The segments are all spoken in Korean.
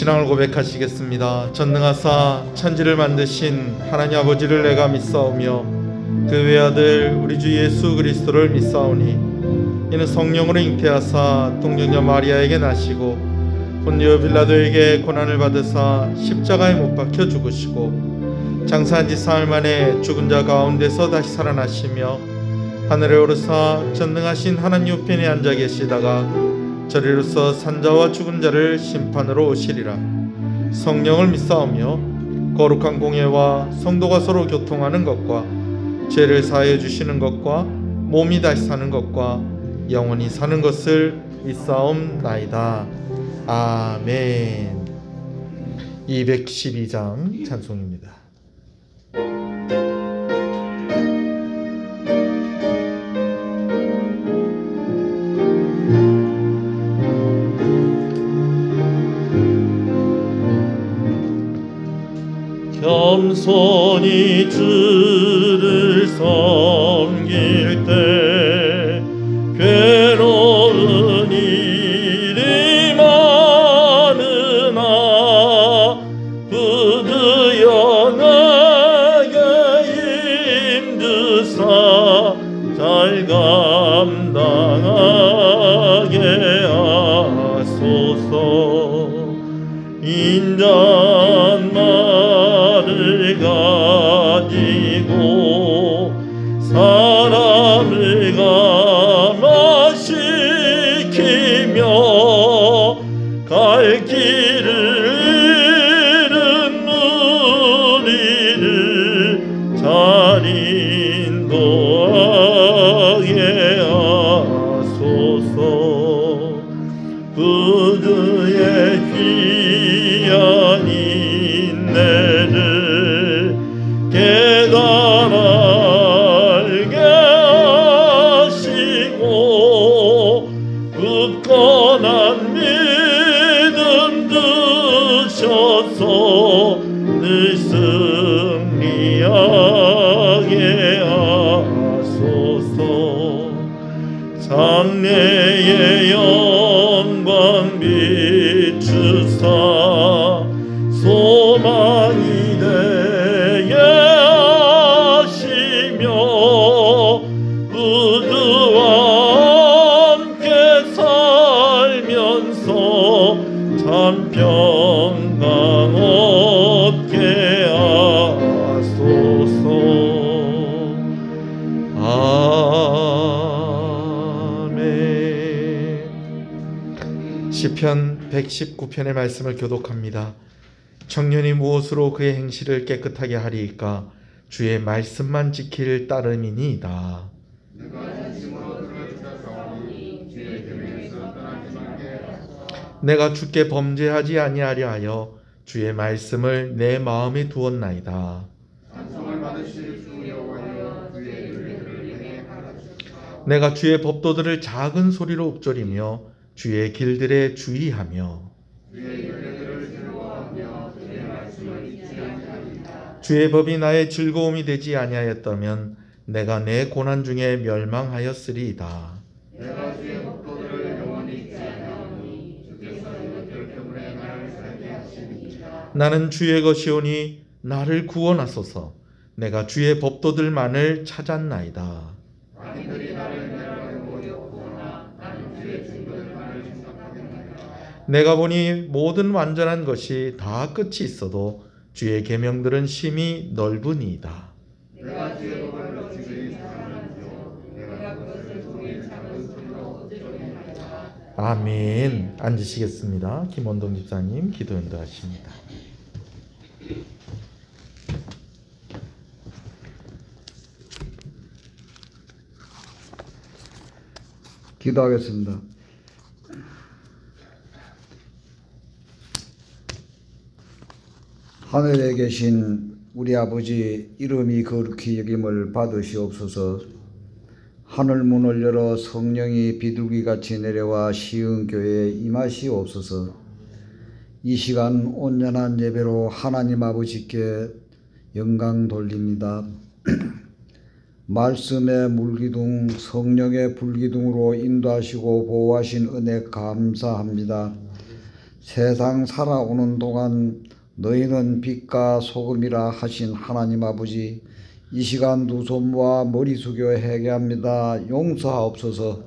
신앙을 고백하시겠습니다. 전능하사 천지를 만드신 하나님 아버지를 내가 믿사오며 그 외아들 우리 주 예수 그리스도를 믿사오니 이는 성령으로 잉태하사 동정녀 마리아에게 나시고 본디오 빌라도에게 고난을 받으사 십자가에 못 박혀 죽으시고 장사한 지 사흘 만에 죽은 자 가운데서 다시 살아나시며 하늘에 오르사 전능하신 하나님 우편에 앉아 계시다가 저리로서 산자와 죽은 자를 심판으로 오시리라. 성령을 믿사오며 거룩한 공예와 성도가 서로 교통하는 것과 죄를 사하여 주시는 것과 몸이 다시 사는 것과 영원히 사는 것을 믿사옵나이다. 아멘. 212장 찬송입니다. 겸손히 주를 섬길 때 괴로운 일이 많으나 부드여 내게 힘주사 잘 감당하게 하소서. 인자말을 가지고 사람을 감화시키며 갈 길을 잃은 우리를 잘 인도하게 하소서. 그들의 귀한 인내를 깨달게 하시고 굳건한 믿음 주셔서 늘 승리하게 하소서. 장래의 영광 비추사 소망이 되게 하시며 그들과 함께 살면서 참 평강 얻게 하소서. 아멘. 시편 119편의 말씀을 교독합니다. 청년이 무엇으로 그의 행실을 깨끗하게 하리이까? 주의 말씀만 지킬 따름이니이다. 내가 주께 범죄하지 아니하려 하여 주의 말씀을 내 마음에 두었나이다. 내가 주의 법도들을 작은 소리로 읊조리며 주의 길들에 주의하며 주의 법이 나의 즐거움이 되지 아니하였다면 내가 내 고난 중에 멸망하였으리이다. 내가 주의 법도들을 영원히 잊지 아니하오니 주께서 이것들 때문에 나를 살게 하시니이다. 나는 주의 것이오니 나를 구원하소서. 내가 주의 법도들만을 찾았나이다. 만인들이 나를 멸하고 모욕하거나 나는 주의 증거들만을 생각하겠나이다. 내가 보니 모든 완전한 것이 다 끝이 있어도 주의 계명들은 심히 넓으니이다. 내가 주의 법을 놓치기 사랑하죠. 내가 그것을 종일 작은 소리로 읊조리나이다. 아멘. 앉으시겠습니다. 김원동 집사님 기도 인도하십니다. 기도하겠습니다. 하늘에 계신 우리 아버지 이름이 거룩히 여김을 받으시옵소서. 하늘 문을 열어 성령이 비둘기같이 내려와 시흥교회에 임하시옵소서. 이 시간 온전한 예배로 하나님 아버지께 영광 돌립니다. 말씀의 물기둥, 성령의 불기둥으로 인도하시고 보호하신 은혜 감사합니다. 세상 살아오는 동안 너희는 빛과 소금이라 하신 하나님 아버지, 이 시간 두 손 모아 머리 숙여 회개합니다. 용서하옵소서.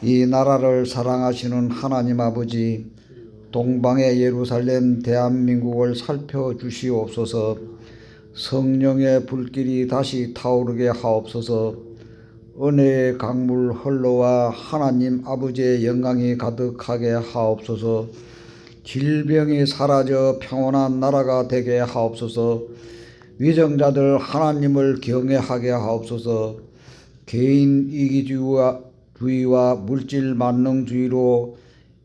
이 나라를 사랑하시는 하나님 아버지, 동방의 예루살렘 대한민국을 살펴주시옵소서. 성령의 불길이 다시 타오르게 하옵소서. 은혜의 강물 흘러와 하나님 아버지의 영광이 가득하게 하옵소서. 질병이 사라져 평온한 나라가 되게 하옵소서. 위정자들 하나님을 경외하게 하옵소서. 개인 이기주의와 물질 만능주의로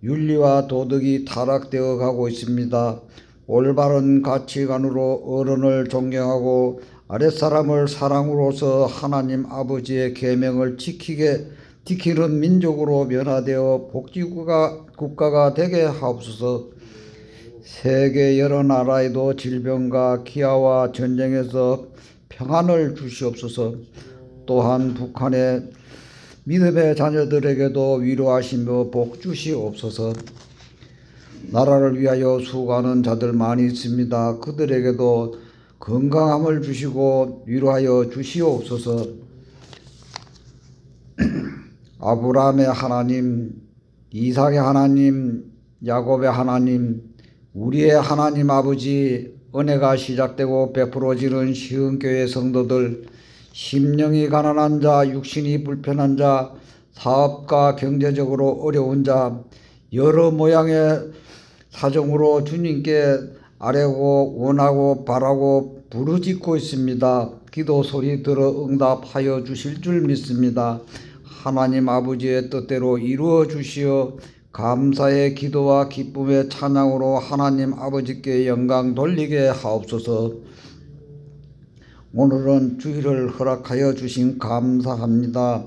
윤리와 도덕이 타락되어 가고 있습니다. 올바른 가치관으로 어른을 존경하고 아랫사람을 사랑으로서 하나님 아버지의 계명을 지키는 민족으로 변화되어 복지국가가 되게 하옵소서. 세계 여러 나라에도 질병과 기아와 전쟁에서 평안을 주시옵소서. 또한 북한의 믿음의 자녀들에게도 위로하시며 복 주시옵소서. 나라를 위하여 수고하는 자들 많이 있습니다. 그들에게도 건강함을 주시고 위로하여 주시옵소서. 아브라함의 하나님, 이삭의 하나님, 야곱의 하나님, 우리의 하나님 아버지, 은혜가 시작되고 베풀어지는 시흥교회 성도들, 심령이 가난한 자, 육신이 불편한 자, 사업과 경제적으로 어려운 자, 여러 모양의 사정으로 주님께 아뢰고 원하고 바라고 부르짖고 있습니다. 기도 소리 들어 응답하여 주실 줄 믿습니다. 하나님 아버지의 뜻대로 이루어 주시어 감사의 기도와 기쁨의 찬양으로 하나님 아버지께 영광 돌리게 하옵소서. 오늘은 주일을 허락하여 주신 감사합니다.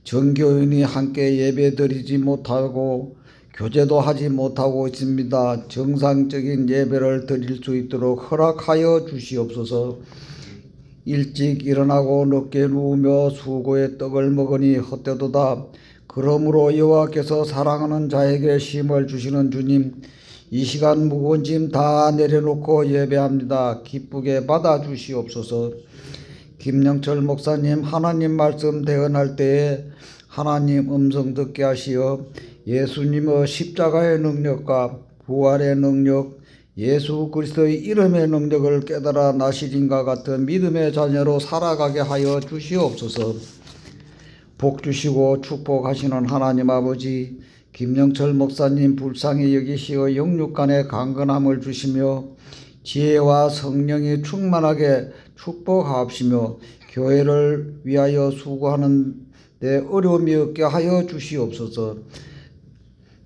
전교인이 함께 예배드리지 못하고 교제도 하지 못하고 있습니다. 정상적인 예배를 드릴 수 있도록 허락하여 주시옵소서. 일찍 일어나고 늦게 누우며 수고의 떡을 먹으니 헛되도다. 그러므로 여호와께서 사랑하는 자에게 쉼을 주시는 주님, 이 시간 무거운 짐 다 내려놓고 예배합니다. 기쁘게 받아 주시옵소서. 김영철 목사님, 하나님 말씀 대언할 때에 하나님 음성 듣게 하시어 예수님의 십자가의 능력과 부활의 능력, 예수 그리스도의 이름의 능력을 깨달아 나시린과 같은 믿음의 자녀로 살아가게 하여 주시옵소서. 복 주시고 축복하시는 하나님 아버지, 김영철 목사님 불쌍히 여기시어 영육간의 강건함을 주시며 지혜와 성령이 충만하게 축복하옵시며 교회를 위하여 수고하는 데 어려움이 없게 하여 주시옵소서.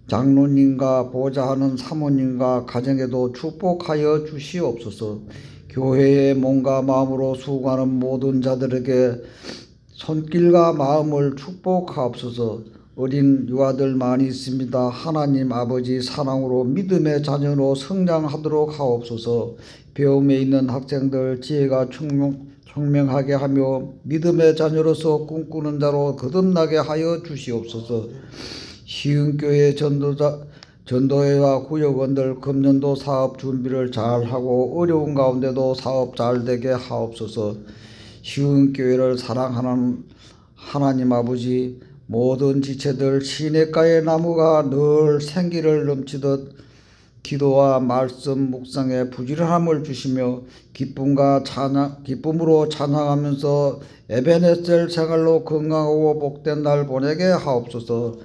장로님과 보좌하는 사모님과 가정에도 축복하여 주시옵소서. 교회의 몸과 마음으로 수고하는 모든 자들에게 손길과 마음을 축복하옵소서. 어린 유아들 많이 있습니다. 하나님 아버지 사랑으로 믿음의 자녀로 성장하도록 하옵소서. 배움에 있는 학생들 지혜가 총명하게 하며 믿음의 자녀로서 꿈꾸는 자로 거듭나게 하여 주시옵소서. 시흥교회 전도회와 구역원들 금년도 사업 준비를 잘하고 어려운 가운데도 사업 잘되게 하옵소서. 시흥교회를 사랑하는 하나님 아버지, 모든 지체들 시냇가의 나무가 늘 생기를 넘치듯 기도와 말씀 묵상에 부지런함을 주시며 기쁨으로 찬양하면서 에베네셀 생활로 건강하고 복된 날 보내게 하옵소서.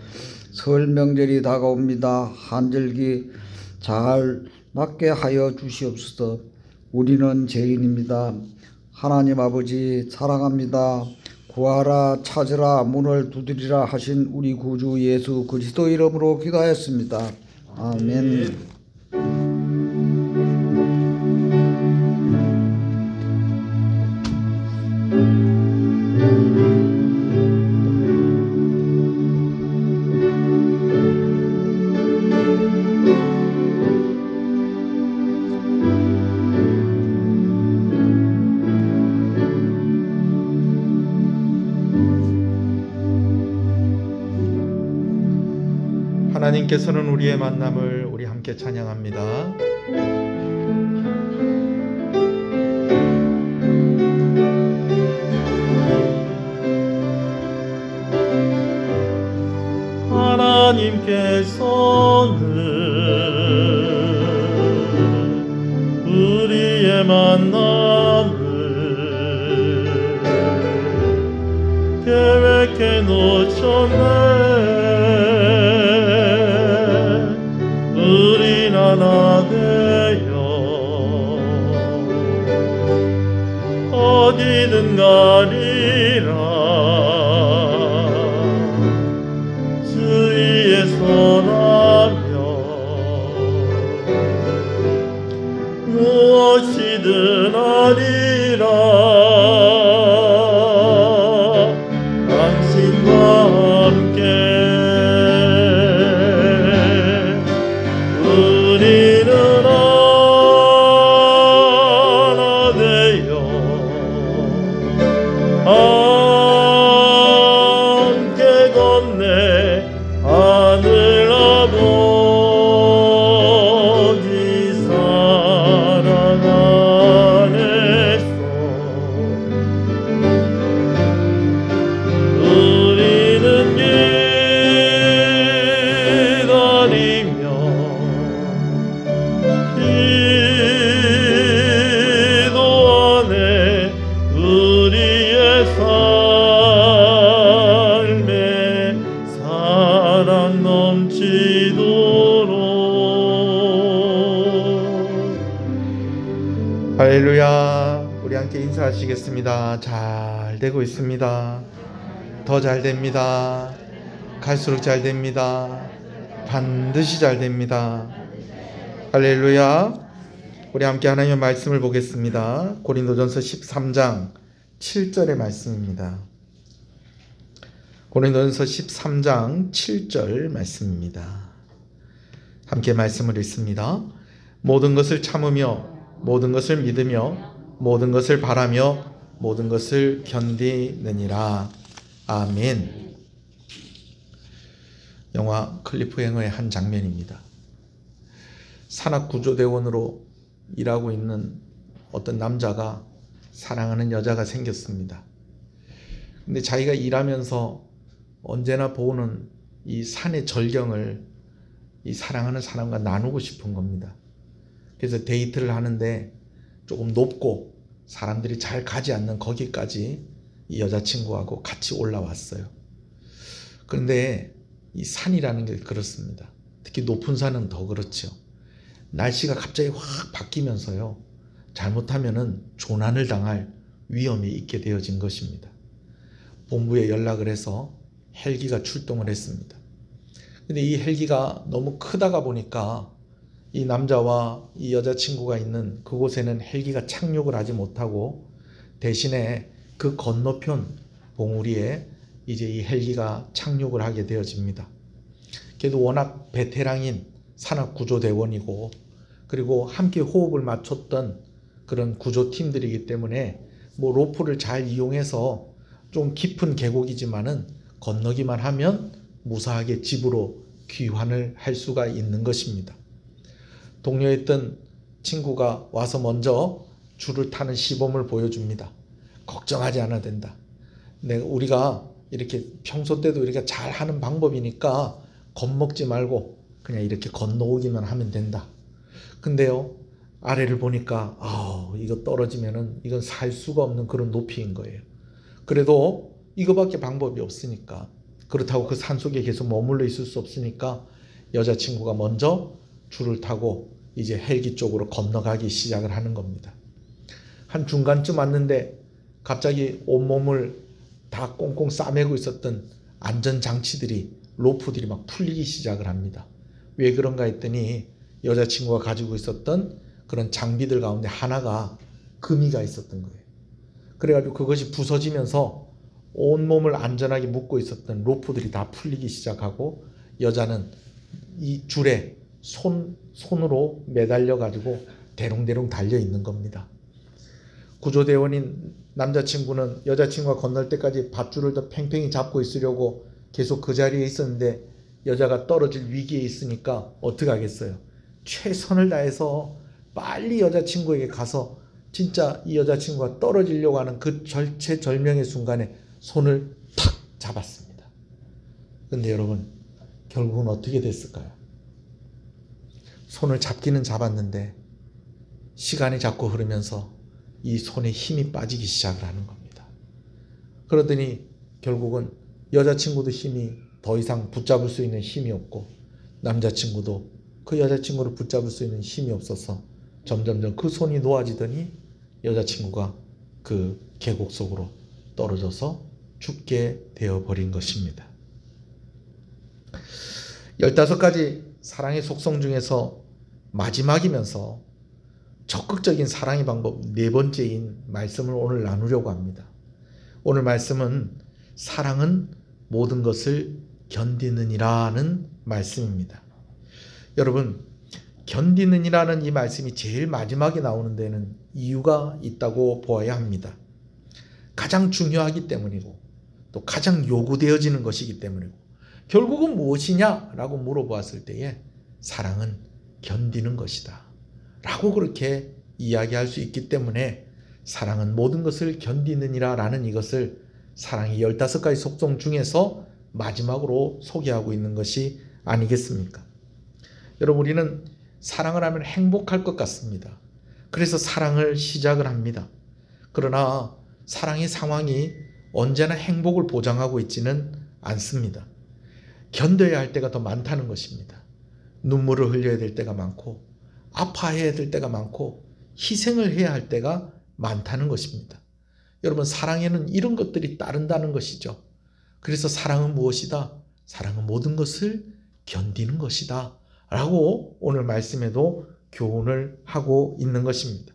설 명절이 다가옵니다. 한절기 잘 맞게 하여 주시옵소서. 우리는 죄인입니다. 하나님 아버지 사랑합니다. 구하라 찾으라 문을 두드리라 하신 우리 구주 예수 그리스도 이름으로 기도하였습니다. 아멘. 하나님께서는 우리의 만남을 우리 함께 찬양합니다. 하나님께서는 우리의 만남을 계획해 놓으셨네. 우린 하나 되어 어디든 가리라. 무엇이든 하리라. 당신과 함께 우리는 하나 되어 함께 걷네. 하늘 아버지 사랑 안에서 우리는 기다리며 기도하네. 우리의 삶에 사랑 넘치도록. 할렐루야. 우리 함께 인사하시겠습니다. 잘 되고 있습니다. 더 잘 됩니다. 갈수록 잘 됩니다. 반드시 잘 됩니다. 할렐루야. 우리 함께 하나님의 말씀을 보겠습니다. 고린도전서 13장 7절의 말씀입니다. 고린도전서 13장 7절 말씀입니다. 함께 말씀을 읽습니다. 모든 것을 참으며 모든 것을 믿으며 모든 것을 바라며 모든 것을 견디느니라. 아멘. 영화 클리프 행어의 한 장면입니다. 산악구조대원으로 일하고 있는 어떤 남자가 사랑하는 여자가 생겼습니다. 근데 자기가 일하면서 언제나 보는 이 산의 절경을 이 사랑하는 사람과 나누고 싶은 겁니다. 그래서 데이트를 하는데 조금 높고 사람들이 잘 가지 않는 거기까지 이 여자친구하고 같이 올라왔어요. 그런데 이 산이라는 게 그렇습니다. 특히 높은 산은 더 그렇죠. 날씨가 갑자기 확 바뀌면서요, 잘못하면은 조난을 당할 위험이 있게 되어진 것입니다. 본부에 연락을 해서 헬기가 출동을 했습니다. 근데 이 헬기가 너무 크다가 보니까 이 남자와 이 여자친구가 있는 그곳에는 헬기가 착륙을 하지 못하고 대신에 그 건너편 봉우리에 이제 이 헬기가 착륙을 하게 되어집니다. 그래도 워낙 베테랑인 산악구조대원이고 그리고 함께 호흡을 맞췄던 그런 구조팀들이기 때문에 뭐 로프를 잘 이용해서 좀 깊은 계곡이지만은 건너기만 하면 무사하게 집으로 귀환을 할 수가 있는 것입니다. 동료였던 친구가 와서 먼저 줄을 타는 시범을 보여줍니다. 걱정하지 않아도 된다. 우리가 이렇게 평소 때도 이렇게 잘 하는 방법이니까 겁먹지 말고 그냥 이렇게 건너오기만 하면 된다. 근데요, 아래를 보니까 이거 떨어지면은 이건 살 수가 없는 그런 높이인 거예요. 그래도 이거밖에 방법이 없으니까, 그렇다고 그 산속에 계속 머물러 있을 수 없으니까 여자친구가 먼저 줄을 타고 이제 헬기 쪽으로 건너가기 시작을 하는 겁니다. 한 중간쯤 왔는데 갑자기 온몸을 다 꽁꽁 싸매고 있었던 안전장치들이, 로프들이 막 풀리기 시작을 합니다. 왜 그런가 했더니 여자친구가 가지고 있었던 그런 장비들 가운데 하나가 금이가 있었던 거예요. 그래가지고 그것이 부서지면서 온몸을 안전하게 묶고 있었던 로프들이 다 풀리기 시작하고 여자는 이 줄에 손으로 매달려 가지고 대롱대롱 달려 있는 겁니다. 구조대원인 남자친구는 여자친구가 건널 때까지 밧줄을 더 팽팽히 잡고 있으려고 계속 그 자리에 있었는데 여자가 떨어질 위기에 있으니까 어떻게 하겠어요? 최선을 다해서 빨리 여자친구에게 가서 진짜 이 여자친구가 떨어지려고 하는 그 절체절명의 순간에 손을 탁 잡았습니다. 근데 여러분, 결국은 어떻게 됐을까요? 손을 잡기는 잡았는데 시간이 자꾸 흐르면서 이 손에 힘이 빠지기 시작을 하는 겁니다. 그러더니 결국은 여자친구도 힘이 더 이상 붙잡을 수 있는 힘이 없고, 남자친구도 그 여자친구를 붙잡을 수 있는 힘이 없어서 점점점 그 손이 놓아지더니 여자친구가 그 계곡 속으로 떨어져서 죽게 되어버린 것입니다. 15가지 사랑의 속성 중에서 마지막이면서 적극적인 사랑의 방법 4번째인 말씀을 오늘 나누려고 합니다. 오늘 말씀은 사랑은 모든 것을 견디느니라는 말씀입니다. 여러분, 견디느니라는 이 말씀이 제일 마지막에 나오는 데는 이유가 있다고 보아야 합니다. 가장 중요하기 때문이고 또 가장 요구되어지는 것이기 때문이고, 결국은 무엇이냐라고 물어보았을 때에 사랑은 견디는 것이다 라고 그렇게 이야기할 수 있기 때문에 사랑은 모든 것을 견디느니라 라는 이것을 사랑의 15가지 속성 중에서 마지막으로 소개하고 있는 것이 아니겠습니까? 여러분, 우리는 사랑을 하면 행복할 것 같습니다. 그래서 사랑을 시작을 합니다. 그러나 사랑의 상황이 언제나 행복을 보장하고 있지는 않습니다. 견뎌야 할 때가 더 많다는 것입니다. 눈물을 흘려야 될 때가 많고, 아파해야 될 때가 많고, 희생을 해야 할 때가 많다는 것입니다. 여러분, 사랑에는 이런 것들이 따른다는 것이죠. 그래서 사랑은 무엇이다? 사랑은 모든 것을 견디는 것이다 라고 오늘 말씀에도 교훈을 하고 있는 것입니다.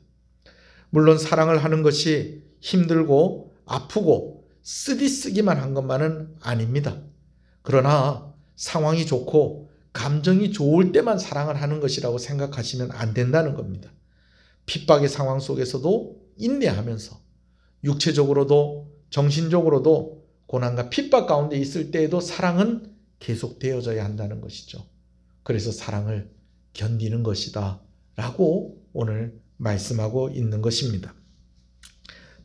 물론 사랑을 하는 것이 힘들고 아프고 쓰디쓰기만 한 것만은 아닙니다. 그러나 상황이 좋고 감정이 좋을 때만 사랑을 하는 것이라고 생각하시면 안 된다는 겁니다. 핍박의 상황 속에서도 인내하면서 육체적으로도 정신적으로도 고난과 핍박 가운데 있을 때에도 사랑은 계속되어져야 한다는 것이죠. 그래서 사랑을 견디는 것이다 라고 오늘 말씀하고 있는 것입니다.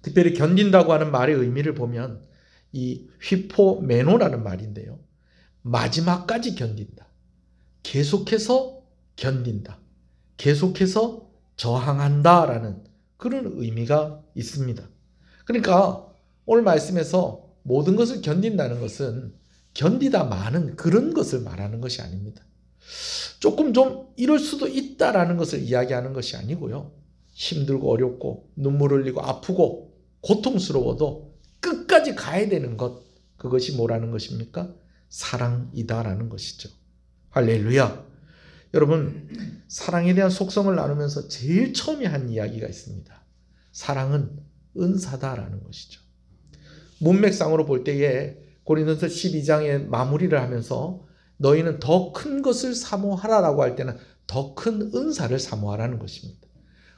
특별히 견딘다고 하는 말의 의미를 보면 이 휘포메노라는 말인데요, 마지막까지 견딘다, 계속해서 견딘다, 계속해서 저항한다 라는 그런 의미가 있습니다. 그러니까 오늘 말씀에서 모든 것을 견딘다는 것은 견디다 마는 그런 것을 말하는 것이 아닙니다. 조금 좀 이럴 수도 있다라는 것을 이야기하는 것이 아니고요, 힘들고 어렵고 눈물 흘리고 아프고 고통스러워도 끝까지 가야 되는 것, 그것이 뭐라는 것입니까? 사랑이다라는 것이죠. 할렐루야. 여러분, 사랑에 대한 속성을 나누면서 제일 처음에 한 이야기가 있습니다. 사랑은 은사다라는 것이죠. 문맥상으로 볼 때에 고린도서 12장의 마무리를 하면서 너희는 더 큰 것을 사모하라라고 할 때는 더 큰 은사를 사모하라는 것입니다.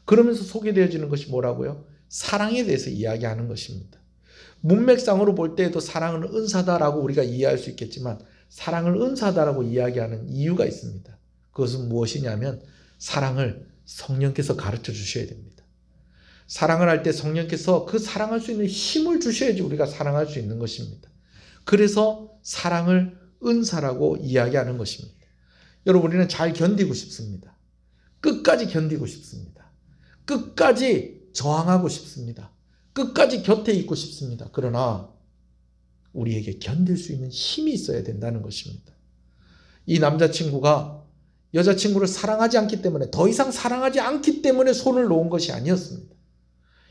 그러면서 소개되어지는 것이 뭐라고요? 사랑에 대해서 이야기하는 것입니다. 문맥상으로 볼 때에도 사랑은 은사다라고 우리가 이해할 수 있겠지만 사랑을 은사다라고 이야기하는 이유가 있습니다. 그것은 무엇이냐면 사랑을 성령께서 가르쳐 주셔야 됩니다. 사랑을 할 때 성령께서 그 사랑할 수 있는 힘을 주셔야지 우리가 사랑할 수 있는 것입니다. 그래서 사랑을 은사라고 이야기하는 것입니다. 여러분, 우리는 잘 견디고 싶습니다. 끝까지 견디고 싶습니다. 끝까지 저항하고 싶습니다. 끝까지 곁에 있고 싶습니다. 그러나 우리에게 견딜 수 있는 힘이 있어야 된다는 것입니다. 이 남자친구가 여자친구를 사랑하지 않기 때문에, 더 이상 사랑하지 않기 때문에 손을 놓은 것이 아니었습니다.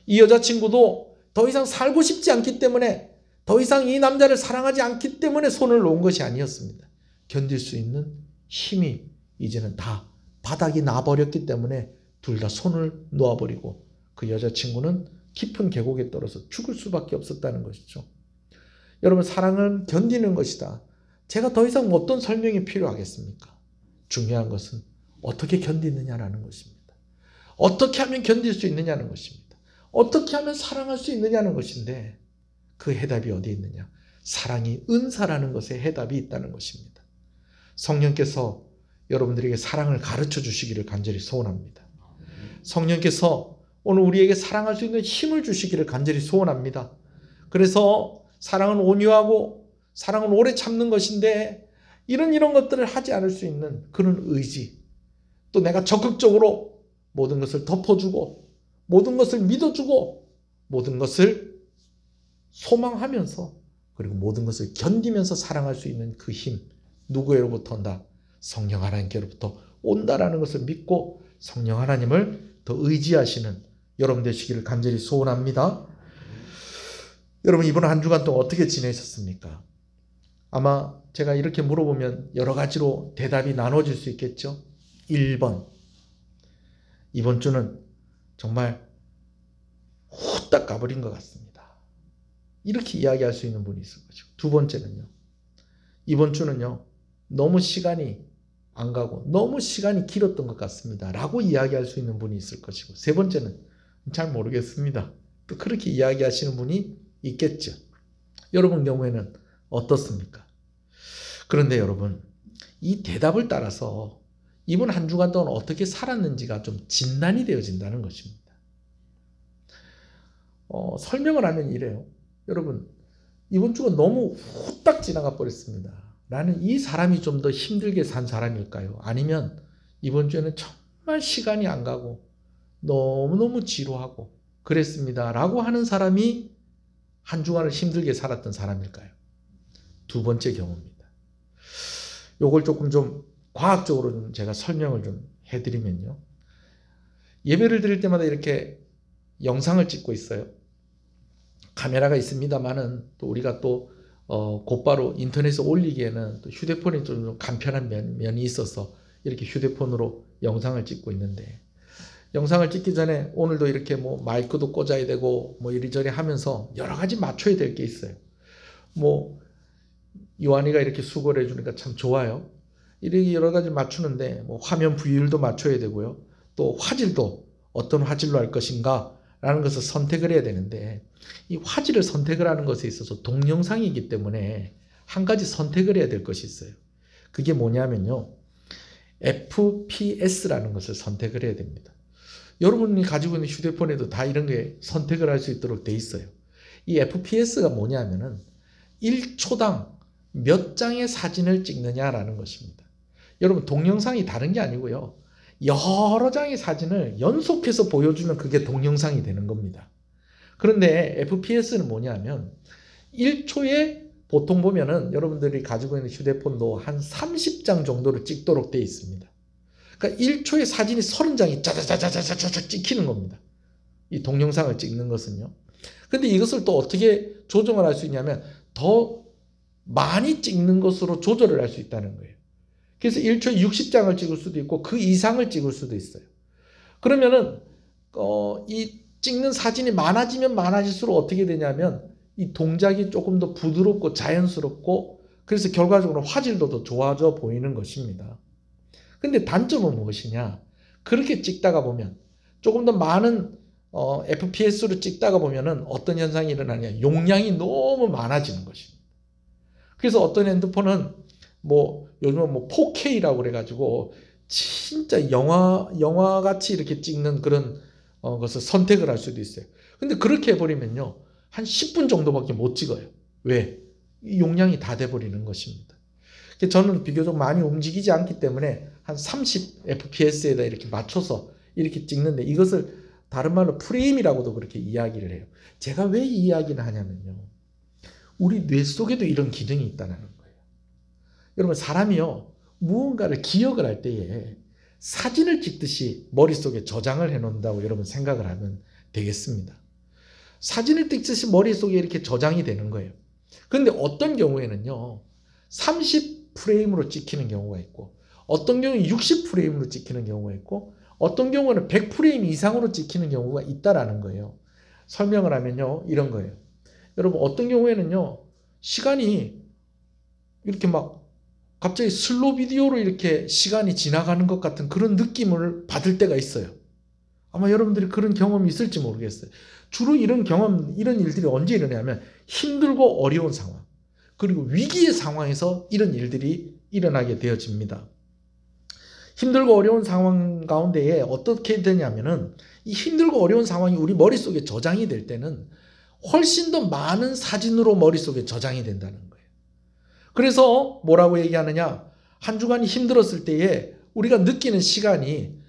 이 여자친구도 더 이상 살고 싶지 않기 때문에, 더 이상 이 남자를 사랑하지 않기 때문에 손을 놓은 것이 아니었습니다. 견딜 수 있는 힘이 이제는 다 바닥이 나버렸기 때문에 둘 다 손을 놓아버리고 그 여자친구는 깊은 계곡에 떨어져 죽을 수밖에 없었다는 것이죠. 여러분, 사랑은 견디는 것이다. 제가 더 이상 어떤 설명이 필요하겠습니까? 중요한 것은 어떻게 견디느냐라는 것입니다. 어떻게 하면 견딜 수 있느냐는 것입니다. 어떻게 하면 사랑할 수 있느냐는 것인데, 그 해답이 어디에 있느냐? 사랑이 은사라는 것에 해답이 있다는 것입니다. 성령께서 여러분들에게 사랑을 가르쳐 주시기를 간절히 소원합니다. 성령께서 오늘 우리에게 사랑할 수 있는 힘을 주시기를 간절히 소원합니다. 그래서 사랑은 온유하고 사랑은 오래 참는 것인데 이런 것들을 하지 않을 수 있는 그런 의지, 또 내가 적극적으로 모든 것을 덮어주고 모든 것을 믿어주고 모든 것을 소망하면서 그리고 모든 것을 견디면서 사랑할 수 있는 그 힘, 누구로부터 온다? 성령 하나님께로부터 온다라는 것을 믿고 성령 하나님을 더 의지하시는 여러분 되시기를 간절히 소원합니다. 여러분, 이번 한 주간 동안 어떻게 지내셨습니까? 아마 제가 이렇게 물어보면 여러 가지로 대답이 나눠질 수 있겠죠. 1번, 이번 주는 정말 후딱 가버린 것 같습니다. 이렇게 이야기할 수 있는 분이 있을 것이고, 두 번째는요, 이번 주는요 너무 시간이 안 가고 너무 시간이 길었던 것 같습니다 라고 이야기할 수 있는 분이 있을 것이고, 세 번째는 잘 모르겠습니다, 또 그렇게 이야기하시는 분이 있겠죠. 여러분 경우에는 어떻습니까? 그런데 여러분, 이 대답을 따라서 이번 한 주간 동안 어떻게 살았는지가 좀 진단이 되어진다는 것입니다. 설명을 하면 이래요. 여러분, 이번 주가 너무 후딱 지나가 버렸습니다. 나는 이 사람이 좀 더 힘들게 산 사람일까요? 아니면 이번 주에는 정말 시간이 안 가고 너무너무 지루하고 그랬습니다 라고 하는 사람이 한 주간을 힘들게 살았던 사람일까요? 두 번째 경우입니다. 요걸 조금 좀 과학적으로 좀 제가 설명을 좀 해드리면요, 예배를 드릴 때마다 이렇게 영상을 찍고 있어요. 카메라가 있습니다만은 또 우리가 또 곧바로 인터넷에 올리기에는 또 휴대폰이 좀 간편한 면이 있어서 이렇게 휴대폰으로 영상을 찍고 있는데, 영상을 찍기 전에 오늘도 이렇게 뭐 마이크도 꽂아야 되고 뭐 이리저리 하면서 여러 가지 맞춰야 될 게 있어요. 뭐 요한이가 이렇게 수고를 해주니까 참 좋아요. 이렇게 여러 가지 맞추는데 뭐 화면 부위율도 맞춰야 되고요, 또 화질도 어떤 화질로 할 것인가 라는 것을 선택을 해야 되는데, 이 화질을 선택을 하는 것에 있어서 동영상이기 때문에 한 가지 선택을 해야 될 것이 있어요. 그게 뭐냐면요, FPS라는 것을 선택을 해야 됩니다. 여러분이 가지고 있는 휴대폰에도 다 이런 게 선택을 할 수 있도록 돼 있어요. 이 FPS가 뭐냐면은 1초당 몇 장의 사진을 찍느냐라는 것입니다. 여러분, 동영상이 다른 게 아니고요, 여러 장의 사진을 연속해서 보여주면 그게 동영상이 되는 겁니다. 그런데 FPS는 뭐냐면 1초에 보통 보면은 여러분들이 가지고 있는 휴대폰도 한 30장 정도를 찍도록 되어 있습니다. 그러니까 1초에 사진이 30장이 짜자자자자자자 찍히는 겁니다. 이 동영상을 찍는 것은요. 근데 이것을 또 어떻게 조정을 할 수 있냐면 더 많이 찍는 것으로 조절을 할 수 있다는 거예요. 그래서 1초에 60장을 찍을 수도 있고 그 이상을 찍을 수도 있어요. 그러면은 이 찍는 사진이 많아지면 많아질수록 어떻게 되냐면 이 동작이 조금 더 부드럽고 자연스럽고, 그래서 결과적으로 화질도 더 좋아져 보이는 것입니다. 근데 단점은 무엇이냐? 그렇게 찍다가 보면 조금 더 많은 FPS로 찍다가 보면은 어떤 현상이 일어나냐? 용량이 너무 많아지는 것입니다. 그래서 어떤 핸드폰은 뭐 요즘은 뭐 4K라고 그래가지고 진짜 영화 같이 이렇게 찍는 그런 것을 선택을 할 수도 있어요. 근데 그렇게 해버리면요, 한 10분 정도밖에 못 찍어요. 왜? 이 용량이 다 돼버리는 것입니다. 저는 비교적 많이 움직이지 않기 때문에 한 30fps에다 이렇게 맞춰서 이렇게 찍는데, 이것을 다른 말로 프레임이라고도 그렇게 이야기를 해요. 제가 왜 이 이야기를 하냐면요, 우리 뇌 속에도 이런 기능이 있다는 거예요. 여러분, 사람이요, 무언가를 기억을 할 때에 사진을 찍듯이 머릿속에 저장을 해놓는다고 여러분 생각을 하면 되겠습니다. 사진을 찍듯이 머릿속에 이렇게 저장이 되는 거예요. 그런데 어떤 경우에는요, 30프레임으로 찍히는 경우가 있고, 어떤 경우는 60프레임으로 찍히는 경우가 있고, 어떤 경우는 100프레임 이상으로 찍히는 경우가 있다라는 거예요. 설명을 하면요, 이런 거예요. 여러분, 어떤 경우에는요, 시간이 이렇게 막 갑자기 슬로우 비디오로 이렇게 시간이 지나가는 것 같은 그런 느낌을 받을 때가 있어요. 아마 여러분들이 그런 경험이 있을지 모르겠어요. 주로 이런 일들이 언제 일어나냐면 힘들고 어려운 상황, 그리고 위기의 상황에서 이런 일들이 일어나게 되어집니다. 힘들고 어려운 상황 가운데에 어떻게 되냐면은 이 힘들고 어려운 상황이 우리 머릿속에 저장이 될 때는 훨씬 더 많은 사진으로 머릿속에 저장이 된다는 거예요. 그래서 뭐라고 얘기하느냐? 한 주간이 힘들었을 때에 우리가 느끼는 시간이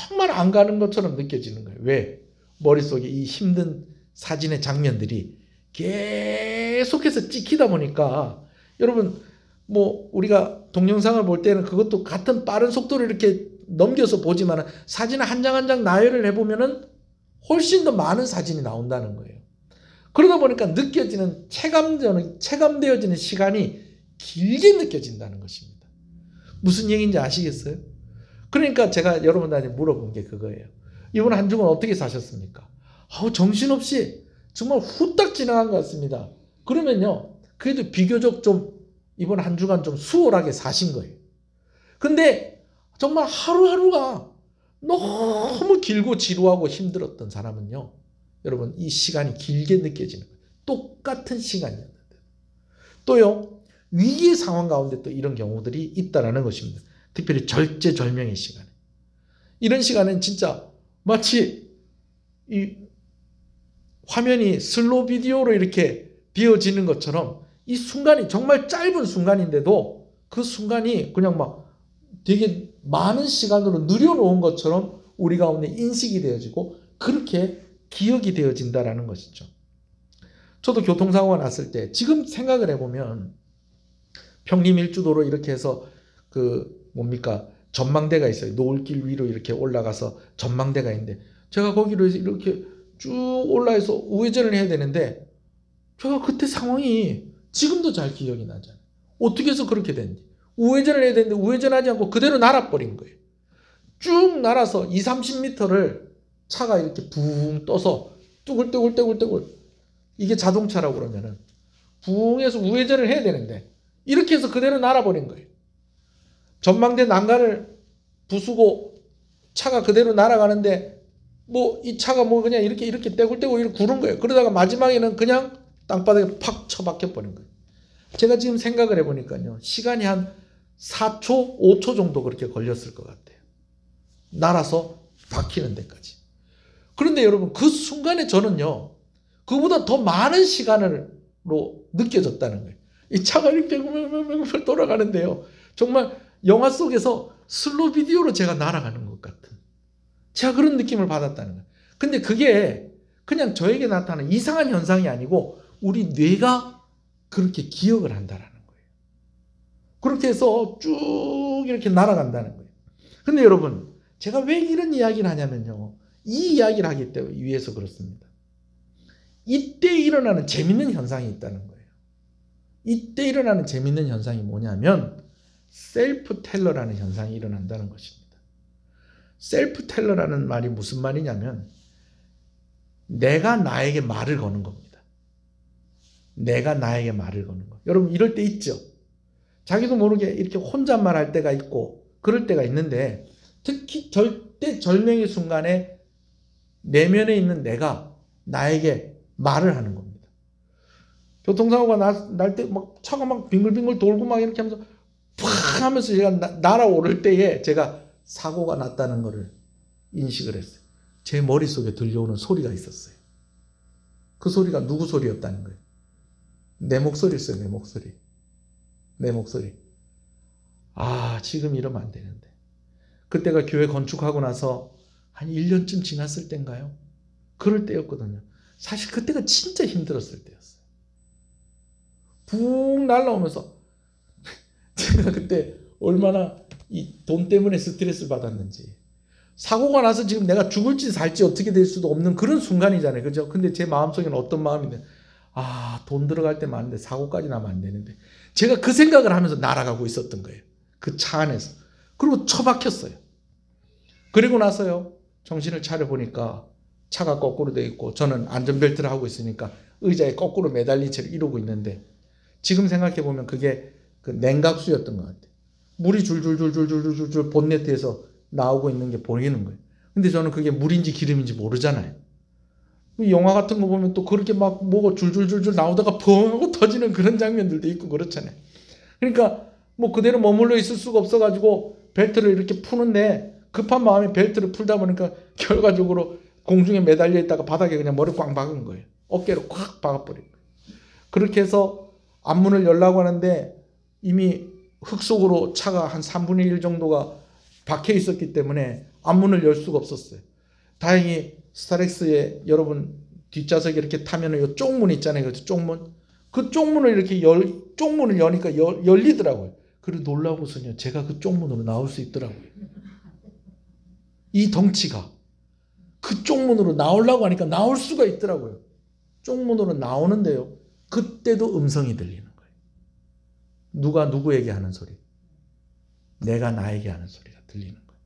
정말 안 가는 것처럼 느껴지는 거예요. 왜? 머릿속에 이 힘든 사진의 장면들이 계속해서 찍히다 보니까 여러분 뭐 우리가 동영상을 볼 때는 그것도 같은 빠른 속도로 이렇게 넘겨서 보지만 사진을 한 장 한 장 나열을 해보면은 훨씬 더 많은 사진이 나온다는 거예요. 그러다 보니까 느껴지는 체감되어지는 시간이 길게 느껴진다는 것입니다. 무슨 얘기인지 아시겠어요? 그러니까 제가 여러분들한테 물어본 게 그거예요. 이번 한 주간 어떻게 사셨습니까? 정신없이 정말 후딱 지나간 것 같습니다. 그러면요, 그래도 비교적 좀 이번 한 주간 좀 수월하게 사신 거예요. 근데 정말 하루하루가 너무 길고 지루하고 힘들었던 사람은요, 여러분 이 시간이 길게 느껴지는 거예요. 똑같은 시간이었는데. 또요, 위기의 상황 가운데 또 이런 경우들이 있다라는 것입니다. 특별히 절제절명의 시간에. 이런 시간은 진짜 마치 이 화면이 슬로우 비디오로 이렇게 비어지는 것처럼 이 순간이 정말 짧은 순간인데도 그 순간이 그냥 막 되게 많은 시간으로 늘여놓은 것처럼 우리 가운데 인식이 되어지고 그렇게 기억이 되어진다라는 것이죠. 저도 교통사고가 났을 때 지금 생각을 해보면 평림 일주도로 이렇게 해서 전망대가 있어요. 노을길 위로 이렇게 올라가서 전망대가 있는데 제가 거기로 이렇게 쭉 올라해서 우회전을 해야 되는데 제가 그때 상황이 지금도 잘 기억이 나잖아요. 어떻게 해서 그렇게 됐는지. 우회전을 해야 되는데 우회전하지 않고 그대로 날아버린 거예요. 쭉 날아서 20-30m를 차가 이렇게 붕 떠서 뚜글뚜글 이게 자동차라고 그러면은 붕 해서 우회전을 해야 되는데 이렇게 해서 그대로 날아버린 거예요. 전망대 난간을 부수고 차가 그대로 날아가는데 이 차가 그냥 이렇게 떼굴떼굴 이렇게 구른 거예요. 그러다가 마지막에는 그냥 땅바닥에 팍 쳐박혀 버린 거예요. 제가 지금 생각을 해보니까요, 시간이 한 4초, 5초 정도 그렇게 걸렸을 것 같아요. 날아서 박히는 데까지. 그런데 여러분 그 순간에 저는요, 그보다 더 많은 시간으로 느껴졌다는 거예요. 이 차가 이렇게 돌아가는데요, 정말 영화 속에서 슬로우 비디오로 제가 날아가는 것 같은, 제가 그런 느낌을 받았다는 거예요. 근데 그게 그냥 저에게 나타나는 이상한 현상이 아니고 우리 뇌가 그렇게 기억을 한다라는 거예요. 그렇게 해서 쭉 이렇게 날아간다는 거예요. 근데 여러분, 제가 왜 이런 이야기를 하냐면요, 이 이야기를 하기 위해서 그렇습니다. 이때 일어나는 재밌는 현상이 있다는 거예요. 이때 일어나는 재밌는 현상이 뭐냐면 셀프 텔러라는 현상이 일어난다는 것입니다. 셀프 텔러라는 말이 무슨 말이냐면 내가 나에게 말을 거는 겁니다. 내가 나에게 말을 거는 거. 여러분 이럴 때 있죠. 자기도 모르게 이렇게 혼잣말 할 때가 있고 그럴 때가 있는데 특히 절대절명의 순간에 내면에 있는 내가 나에게 말을 하는 겁니다. 교통사고가 날 때 막 차가 막 빙글빙글 돌고 막 이렇게 하면서 팍 하면서 제가 날아오를 때에 제가 사고가 났다는 것을 인식을 했어요. 제 머릿속에 들려오는 소리가 있었어요. 그 소리가 누구 소리였다는 거예요. 내 목소리였어요. 내 목소리. 내 목소리. 지금 이러면 안 되는데. 그때가 교회 건축하고 나서 한 1년쯤 지났을 때인가요? 그럴 때였거든요. 사실 그때가 진짜 힘들었을 때였어요. 붕 날아오면서 제가 그때 얼마나 이 돈 때문에 스트레스를 받았는지, 사고가 나서 지금 내가 죽을지 살지 어떻게 될 수도 없는 그런 순간이잖아요. 그죠? 근데 제 마음속에는 어떤 마음인데, 돈 들어갈 때 많은데 사고까지 나면 안 되는데, 제가 그 생각을 하면서 날아가고 있었던 거예요. 그 차 안에서. 그리고 처박혔어요. 그리고 나서요, 정신을 차려보니까 차가 거꾸로 되어 있고 저는 안전벨트를 하고 있으니까 의자에 거꾸로 매달린 채로 이러고 있는데, 지금 생각해보면 그게 그 냉각수였던 것 같아요. 물이 줄줄줄줄줄줄 본네트에서 나오고 있는 게 보이는 거예요. 근데 저는 그게 물인지 기름인지 모르잖아요. 영화 같은 거 보면 또 그렇게 막 뭐가 줄줄줄줄 나오다가 펑 하고 터지는 그런 장면들도 있고 그렇잖아요. 그러니까 뭐 그대로 머물러 있을 수가 없어가지고 벨트를 이렇게 푸는데 급한 마음에 벨트를 풀다 보니까 결과적으로 공중에 매달려 있다가 바닥에 그냥 머리 꽝 박은 거예요. 어깨로 콱 박아버린 거예요. 그렇게 해서 앞문을 열라고 하는데 이미 흙 속으로 차가 한 3분의 1 정도가 박혀 있었기 때문에 앞문을 열 수가 없었어요. 다행히 스타렉스에 여러분 뒷좌석에 이렇게 타면은 요 쪽문 있잖아요. 그 쪽문. 그 쪽문을 이렇게 쪽문을 여니까 열리더라고요. 그리고 놀라고서요. 제가 그 쪽문으로 나올 수 있더라고요. 이 덩치가 그 쪽문으로 나오려고 하니까 나올 수가 있더라고요. 쪽문으로 나오는데요. 그때도 음성이 들리는 거예요. 누가 누구에게 하는 소리? 내가 나에게 하는 소리가 들리는 거예요.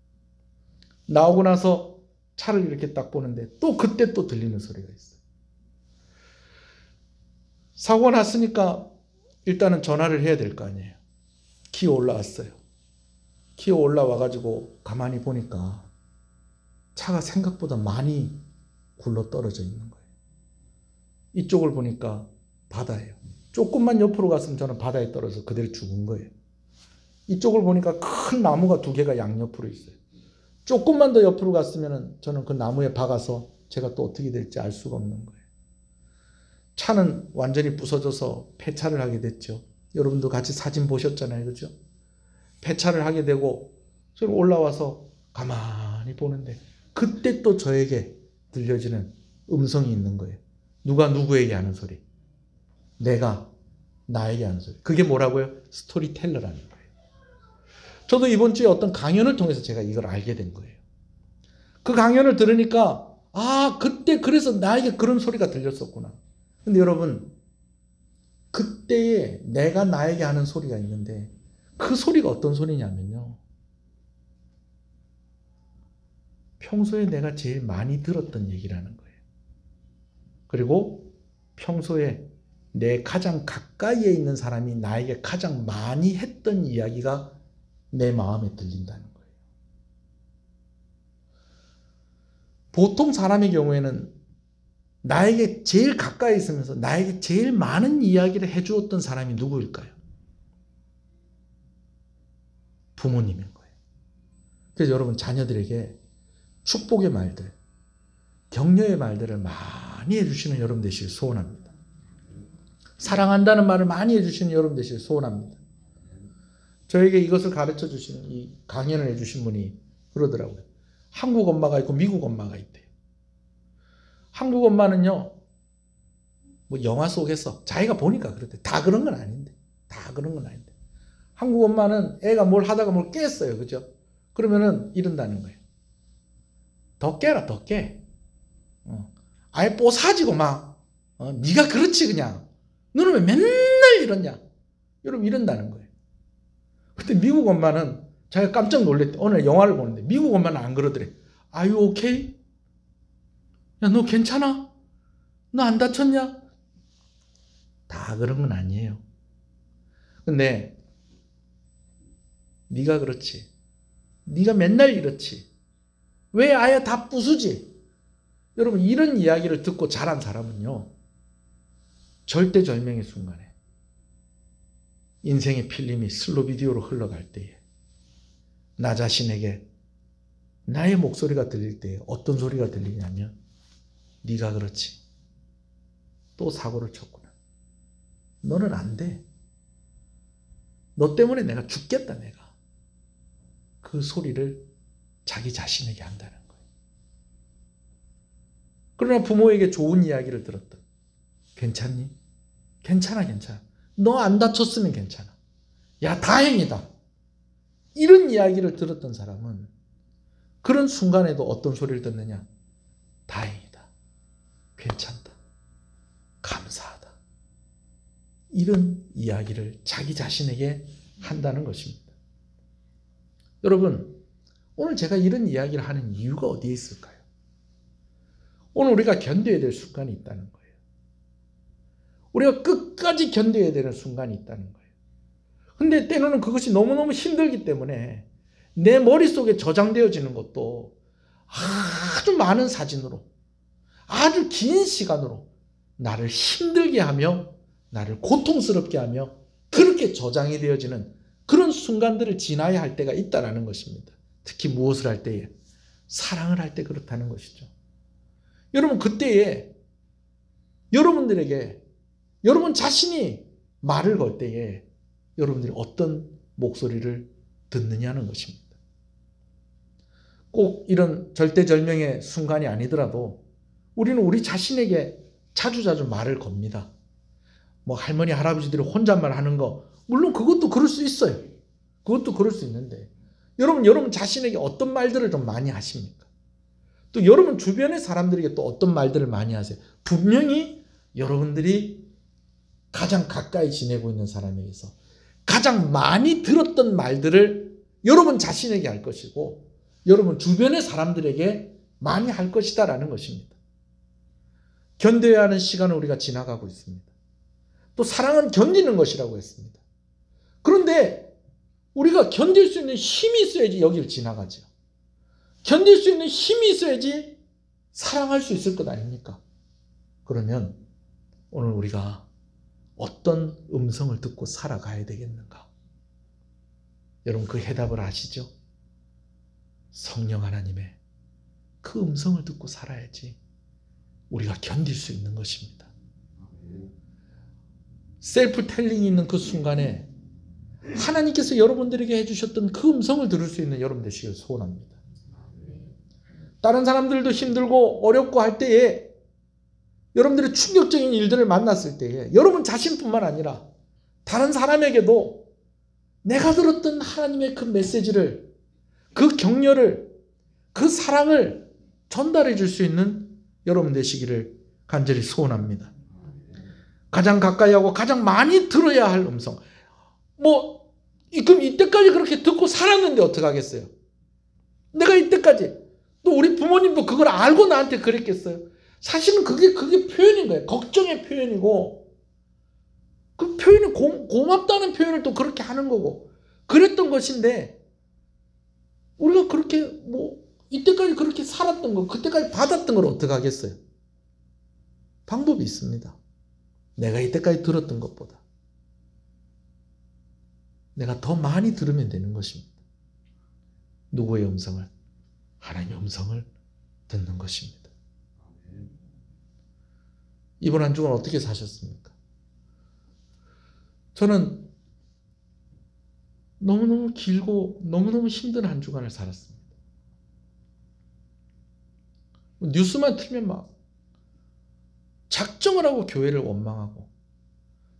나오고 나서 차를 이렇게 딱 보는데 또 그때 또 들리는 소리가 있어요. 사고가 났으니까 일단은 전화를 해야 될 거 아니에요. 기어 올라왔어요. 기어 올라와가지고 가만히 보니까 차가 생각보다 많이 굴러 떨어져 있는 거예요. 이쪽을 보니까 바다예요. 조금만 옆으로 갔으면 저는 바다에 떨어져서 그대로 죽은 거예요. 이쪽을 보니까 큰 나무가 2개가 양옆으로 있어요. 조금만 더 옆으로 갔으면 저는 그 나무에 박아서 제가 또 어떻게 될지 알 수가 없는 거예요. 차는 완전히 부서져서 폐차를 하게 됐죠. 여러분도 같이 사진 보셨잖아요. 그죠? 폐차를 하게 되고 저는 올라와서 가만히 보는데 그때 또 저에게 들려지는 음성이 있는 거예요. 누가 누구에게 하는 소리? 내가 나에게 하는 소리. 그게 뭐라고요? 스토리텔러라는 거예요. 저도 이번 주에 어떤 강연을 통해서 제가 이걸 알게 된 거예요. 그 강연을 들으니까 그때 그래서 나에게 그런 소리가 들렸었구나. 근데 여러분 그때에 내가 나에게 하는 소리가 있는데 그 소리가 어떤 소리냐면요. 평소에 내가 제일 많이 들었던 얘기라는 거예요. 그리고 평소에 내 가장 가까이에 있는 사람이 나에게 가장 많이 했던 이야기가 내 마음에 들린다는 거예요. 보통 사람의 경우에는 나에게 제일 가까이 있으면서 나에게 제일 많은 이야기를 해주었던 사람이 누구일까요? 부모님인 거예요. 그래서 여러분 자녀들에게 축복의 말들, 격려의 말들을 많이 해주시는 여러분 되시길 소원합니다. 사랑한다는 말을 많이 해주시는 여러분 되시길 소원합니다. 저에게 이것을 가르쳐 주시는 이 강연을 해주신 분이 그러더라고요. 한국 엄마가 있고 미국 엄마가 있대요. 한국 엄마는요, 뭐 영화 속에서 자기가 보니까 그렇대. 다 그런 건 아닌데. 다 그런 건 아닌데. 한국 엄마는 애가 뭘 하다가 뭘 깼어요. 그죠? 그러면은 이런다는 거예요. 더 깨라, 더 깨. 아예 뽀사지고 막, 네가 그렇지, 그냥. 너는 왜 맨날 이러냐? 여러분, 이런다는 거예요. 근데 미국 엄마는 자기가 깜짝 놀랬대. 오늘 영화를 보는데, 미국 엄마는 안 그러더래. Are you okay? 야, 너 괜찮아? 너 안 다쳤냐? 다 그런 건 아니에요. 근데, 네가 그렇지. 네가 맨날 이렇지. 왜 아예 다 부수지? 여러분 이런 이야기를 듣고 자란 사람은요. 절대절명의 순간에 인생의 필름이 슬로 비디오로 흘러갈 때에 나 자신에게 나의 목소리가 들릴 때에 어떤 소리가 들리냐면 네가 그렇지. 또 사고를 쳤구나. 너는 안 돼. 너 때문에 내가 죽겠다 내가. 그 소리를 자기 자신에게 한다는 거예요. 그러나 부모에게 좋은 이야기를 들었던 괜찮니? 괜찮아 괜찮아. 너 안 다쳤으면 괜찮아. 야 다행이다. 이런 이야기를 들었던 사람은 그런 순간에도 어떤 소리를 듣느냐? 다행이다. 괜찮다. 감사하다. 이런 이야기를 자기 자신에게 한다는 것입니다. 여러분 오늘 제가 이런 이야기를 하는 이유가 어디에 있을까요? 오늘 우리가 견뎌야 될 순간이 있다는 거예요. 우리가 끝까지 견뎌야 되는 순간이 있다는 거예요. 근데 때로는 그것이 너무너무 힘들기 때문에 내 머릿속에 저장되어지는 것도 아주 많은 사진으로 아주 긴 시간으로 나를 힘들게 하며 나를 고통스럽게 하며 그렇게 그렇게 조장이 되어지는 그런 순간들을 지나야 할 때가 있다라는 것입니다. 특히 무엇을 할 때에? 사랑을 할 때 그렇다는 것이죠. 여러분, 그때에 여러분들에게 여러분 자신이 말을 걸 때에 여러분들이 어떤 목소리를 듣느냐는 것입니다. 꼭 이런 절대절명의 순간이 아니더라도 우리는 우리 자신에게 자주자주 말을 겁니다. 뭐 할머니, 할아버지들이 혼잣말 하는 거, 물론 그것도 그럴 수 있어요. 그것도 그럴 수 있는데, 여러분 자신에게 어떤 말들을 좀 많이 하십니까? 또 여러분 주변의 사람들에게 또 어떤 말들을 많이 하세요? 분명히 여러분들이 가장 가까이 지내고 있는 사람에게서 가장 많이 들었던 말들을 여러분 자신에게 할 것이고, 여러분 주변의 사람들에게 많이 할 것이다라는 것입니다. 견뎌야 하는 시간을 우리가 지나가고 있습니다. 또 사랑은 견디는 것이라고 했습니다. 그런데 우리가 견딜 수 있는 힘이 있어야지 여기를 지나가죠. 견딜 수 있는 힘이 있어야지 사랑할 수 있을 것 아닙니까? 그러면 오늘 우리가 어떤 음성을 듣고 살아가야 되겠는가? 여러분, 그 해답을 아시죠? 성령 하나님의 그 음성을 듣고 살아야지 우리가 견딜 수 있는 것입니다. 셀프 텔링이 있는 그 순간에 하나님께서 여러분들에게 해주셨던 그 음성을 들을 수 있는 여러분 되시길 소원합니다. 다른 사람들도 힘들고 어렵고 할 때에, 여러분들의 충격적인 일들을 만났을 때에 여러분 자신뿐만 아니라 다른 사람에게도 내가 들었던 하나님의 그 메시지를, 그 격려를, 그 사랑을 전달해 줄 수 있는 여러분 되시기를 간절히 소원합니다. 가장 가까이 하고 가장 많이 들어야 할 음성. 그럼 이때까지 그렇게 듣고 살았는데 어떡하겠어요? 내가 이때까지, 또 우리 부모님도 그걸 알고 나한테 그랬겠어요? 사실은 그게 표현인 거예요. 걱정의 표현이고, 그 표현이 고맙다는 표현을 또 그렇게 하는 거고, 그랬던 것인데, 우리가 그렇게 이때까지 그렇게 살았던 거, 그때까지 받았던 걸 어떡하겠어요? 방법이 있습니다. 내가 이때까지 들었던 것보다 내가 더 많이 들으면 되는 것입니다. 누구의 음성을? 하나님의 음성을 듣는 것입니다. 이번 한 주간 어떻게 사셨습니까? 저는 너무너무 길고 너무너무 힘든 한 주간을 살았습니다. 뉴스만 틀면 막 작정을 하고 교회를 원망하고,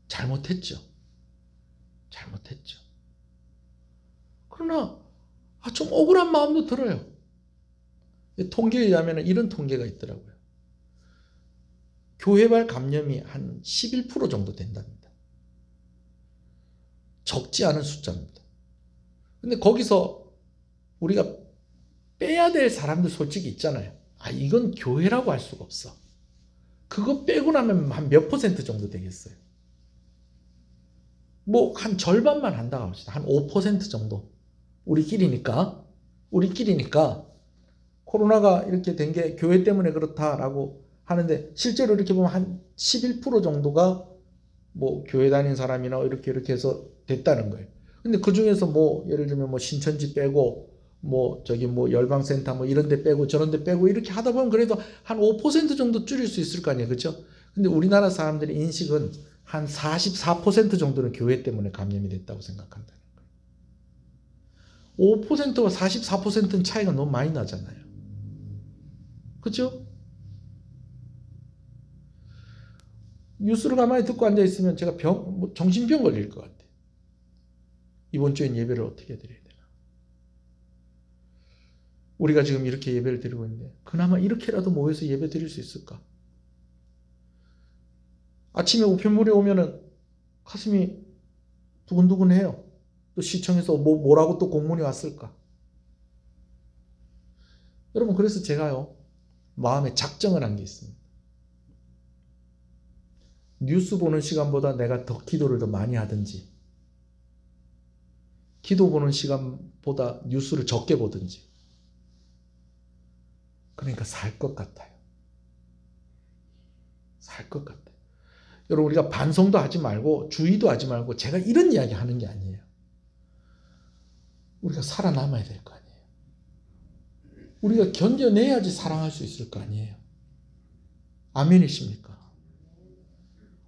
잘못했죠. 그러나 좀 억울한 마음도 들어요. 통계에 의하면 이런 통계가 있더라고요. 교회발 감염이 한 11% 정도 된답니다. 적지 않은 숫자입니다. 근데 거기서 우리가 빼야 될 사람들 솔직히 있잖아요. 이건 교회라고 할 수가 없어. 그거 빼고 나면 한 몇 % 정도 되겠어요? 한 절반만 한다고 합시다. 한 5% 정도. 우리끼리니까 코로나가 이렇게 된 게 교회 때문에 그렇다라고 하는데, 실제로 이렇게 보면 한 11% 정도가 교회 다닌 사람이나 이렇게 해서 됐다는 거예요. 근데 그 중에서 예를 들면 신천지 빼고 열방센터 이런 데 빼고 저런 데 빼고 이렇게 하다 보면 그래도 한 5% 정도 줄일 수 있을 거 아니에요. 그렇죠? 근데 우리나라 사람들의 인식은 한 44% 정도는 교회 때문에 감염이 됐다고 생각한다는 거예요. 5%와 44%는 차이가 너무 많이 나잖아요. 그렇죠? 뉴스를 가만히 듣고 앉아있으면 제가 정신병 걸릴 것 같아요. 이번 주엔 예배를 어떻게 드려야 되나? 우리가 지금 이렇게 예배를 드리고 있는데 그나마 이렇게라도 모여서 예배 드릴 수 있을까? 아침에 우편물이 오면은 가슴이 두근두근해요. 또 시청에서 뭐라고 또 공문이 왔을까? 여러분, 그래서 제가요 마음에 작정을 한 게 있습니다. 뉴스 보는 시간보다 내가 더 기도를 더 많이 하든지, 기도 보는 시간보다 뉴스를 적게 보든지, 그러니까 살 것 같아요. 여러분 우리가 반성도 하지 말고 주의도 하지 말고 제가 이런 이야기 하는 게 아니에요. 우리가 살아남아야 될 거 아니에요. 우리가 견뎌내야지 사랑할 수 있을 거 아니에요. 아멘이십니까?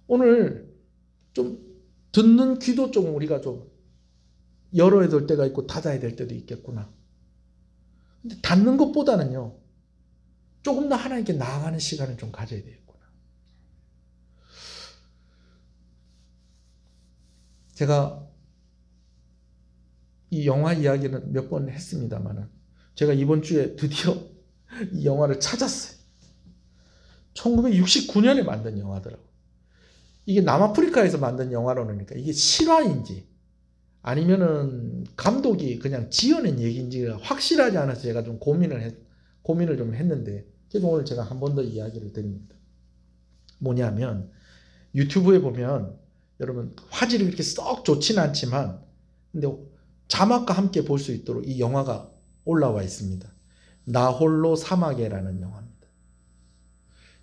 오늘 좀 듣는 귀도 좀 우리가 좀 열어야 될 때가 있고 닫아야 될 때도 있겠구나. 근데 닫는 것보다는요, 조금 더 하나님께 나아가는 시간을 좀 가져야 되겠구나. 제가 이 영화 이야기는 몇 번 했습니다만 제가 이번 주에 드디어 이 영화를 찾았어요. 1969년에 만든 영화더라고요. 이게 남아프리카에서 만든 영화로 그러니까 이게 실화인지 아니면은 감독이 그냥 지어낸 얘기인지가 확실하지 않아서 제가 좀 고민을 좀 했는데, 그래서 오늘 제가 한 번 더 이야기를 드립니다. 뭐냐면 유튜브에 보면 여러분 화질이 그렇게 썩 좋지는 않지만 근데 자막과 함께 볼 수 있도록 이 영화가 올라와 있습니다. 나 홀로 사막에라는 영화입니다.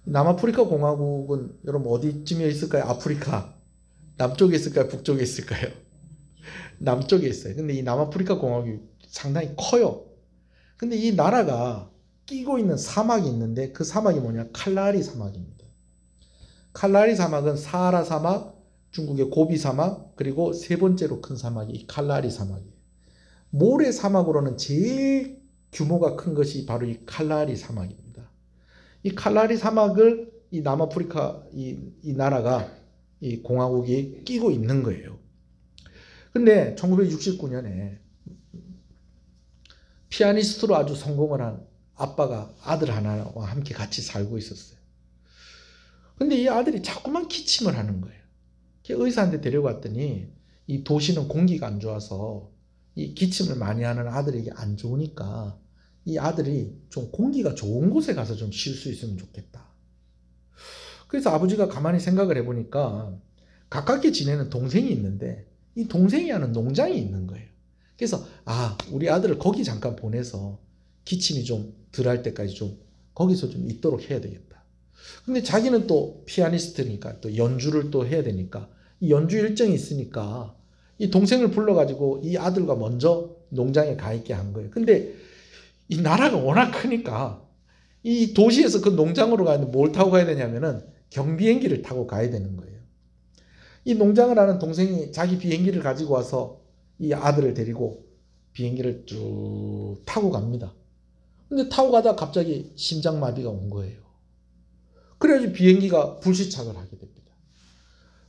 남아프리카 공화국은 여러분 어디쯤에 있을까요? 아프리카 남쪽에 있을까요? 북쪽에 있을까요? 남쪽에 있어요. 근데 이 남아프리카 공화국이 상당히 커요. 근데 이 나라가 끼고 있는 사막이 있는데 그 사막이 뭐냐? 칼라리 사막입니다. 칼라리 사막은 사하라 사막, 중국의 고비 사막, 그리고 세 번째로 큰 사막이 이 칼라리 사막이에요. 모래 사막으로는 제일 규모가 큰 것이 바로 이 칼라리 사막입니다. 이 칼라리 사막을 이 남아프리카 이 나라가 이 공화국이 끼고 있는 거예요. 근데 1969년에 피아니스트로 아주 성공을 한 아빠가 아들 하나와 함께 같이 살고 있었어요. 근데 이 아들이 자꾸만 기침을 하는 거예요. 의사한테 데려갔더니 이 도시는 공기가 안 좋아서 이 기침을 많이 하는 아들에게 안 좋으니까 이 아들이 좀 공기가 좋은 곳에 가서 좀 쉴 수 있으면 좋겠다. 그래서 아버지가 가만히 생각을 해보니까 가깝게 지내는 동생이 있는데 이 동생이 하는 농장이 있는 거예요. 그래서 우리 아들을 거기 잠깐 보내서 기침이 좀 덜 할 때까지 좀 거기서 좀 있도록 해야 되겠다. 근데 자기는 또 피아니스트니까 또 연주를 또 해야 되니까 이 연주 일정이 있으니까 이 동생을 불러가지고 이 아들과 먼저 농장에 가 있게 한 거예요. 근데 이 나라가 워낙 크니까 이 도시에서 그 농장으로 가는데 뭘 타고 가야 되냐면은 경비행기를 타고 가야 되는 거예요. 이 농장을 하는 동생이 자기 비행기를 가지고 와서 이 아들을 데리고 비행기를 쭉 타고 갑니다. 근데 타고 가다가 갑자기 심장마비가 온 거예요. 그래야지 비행기가 불시착을 하게 됩니다.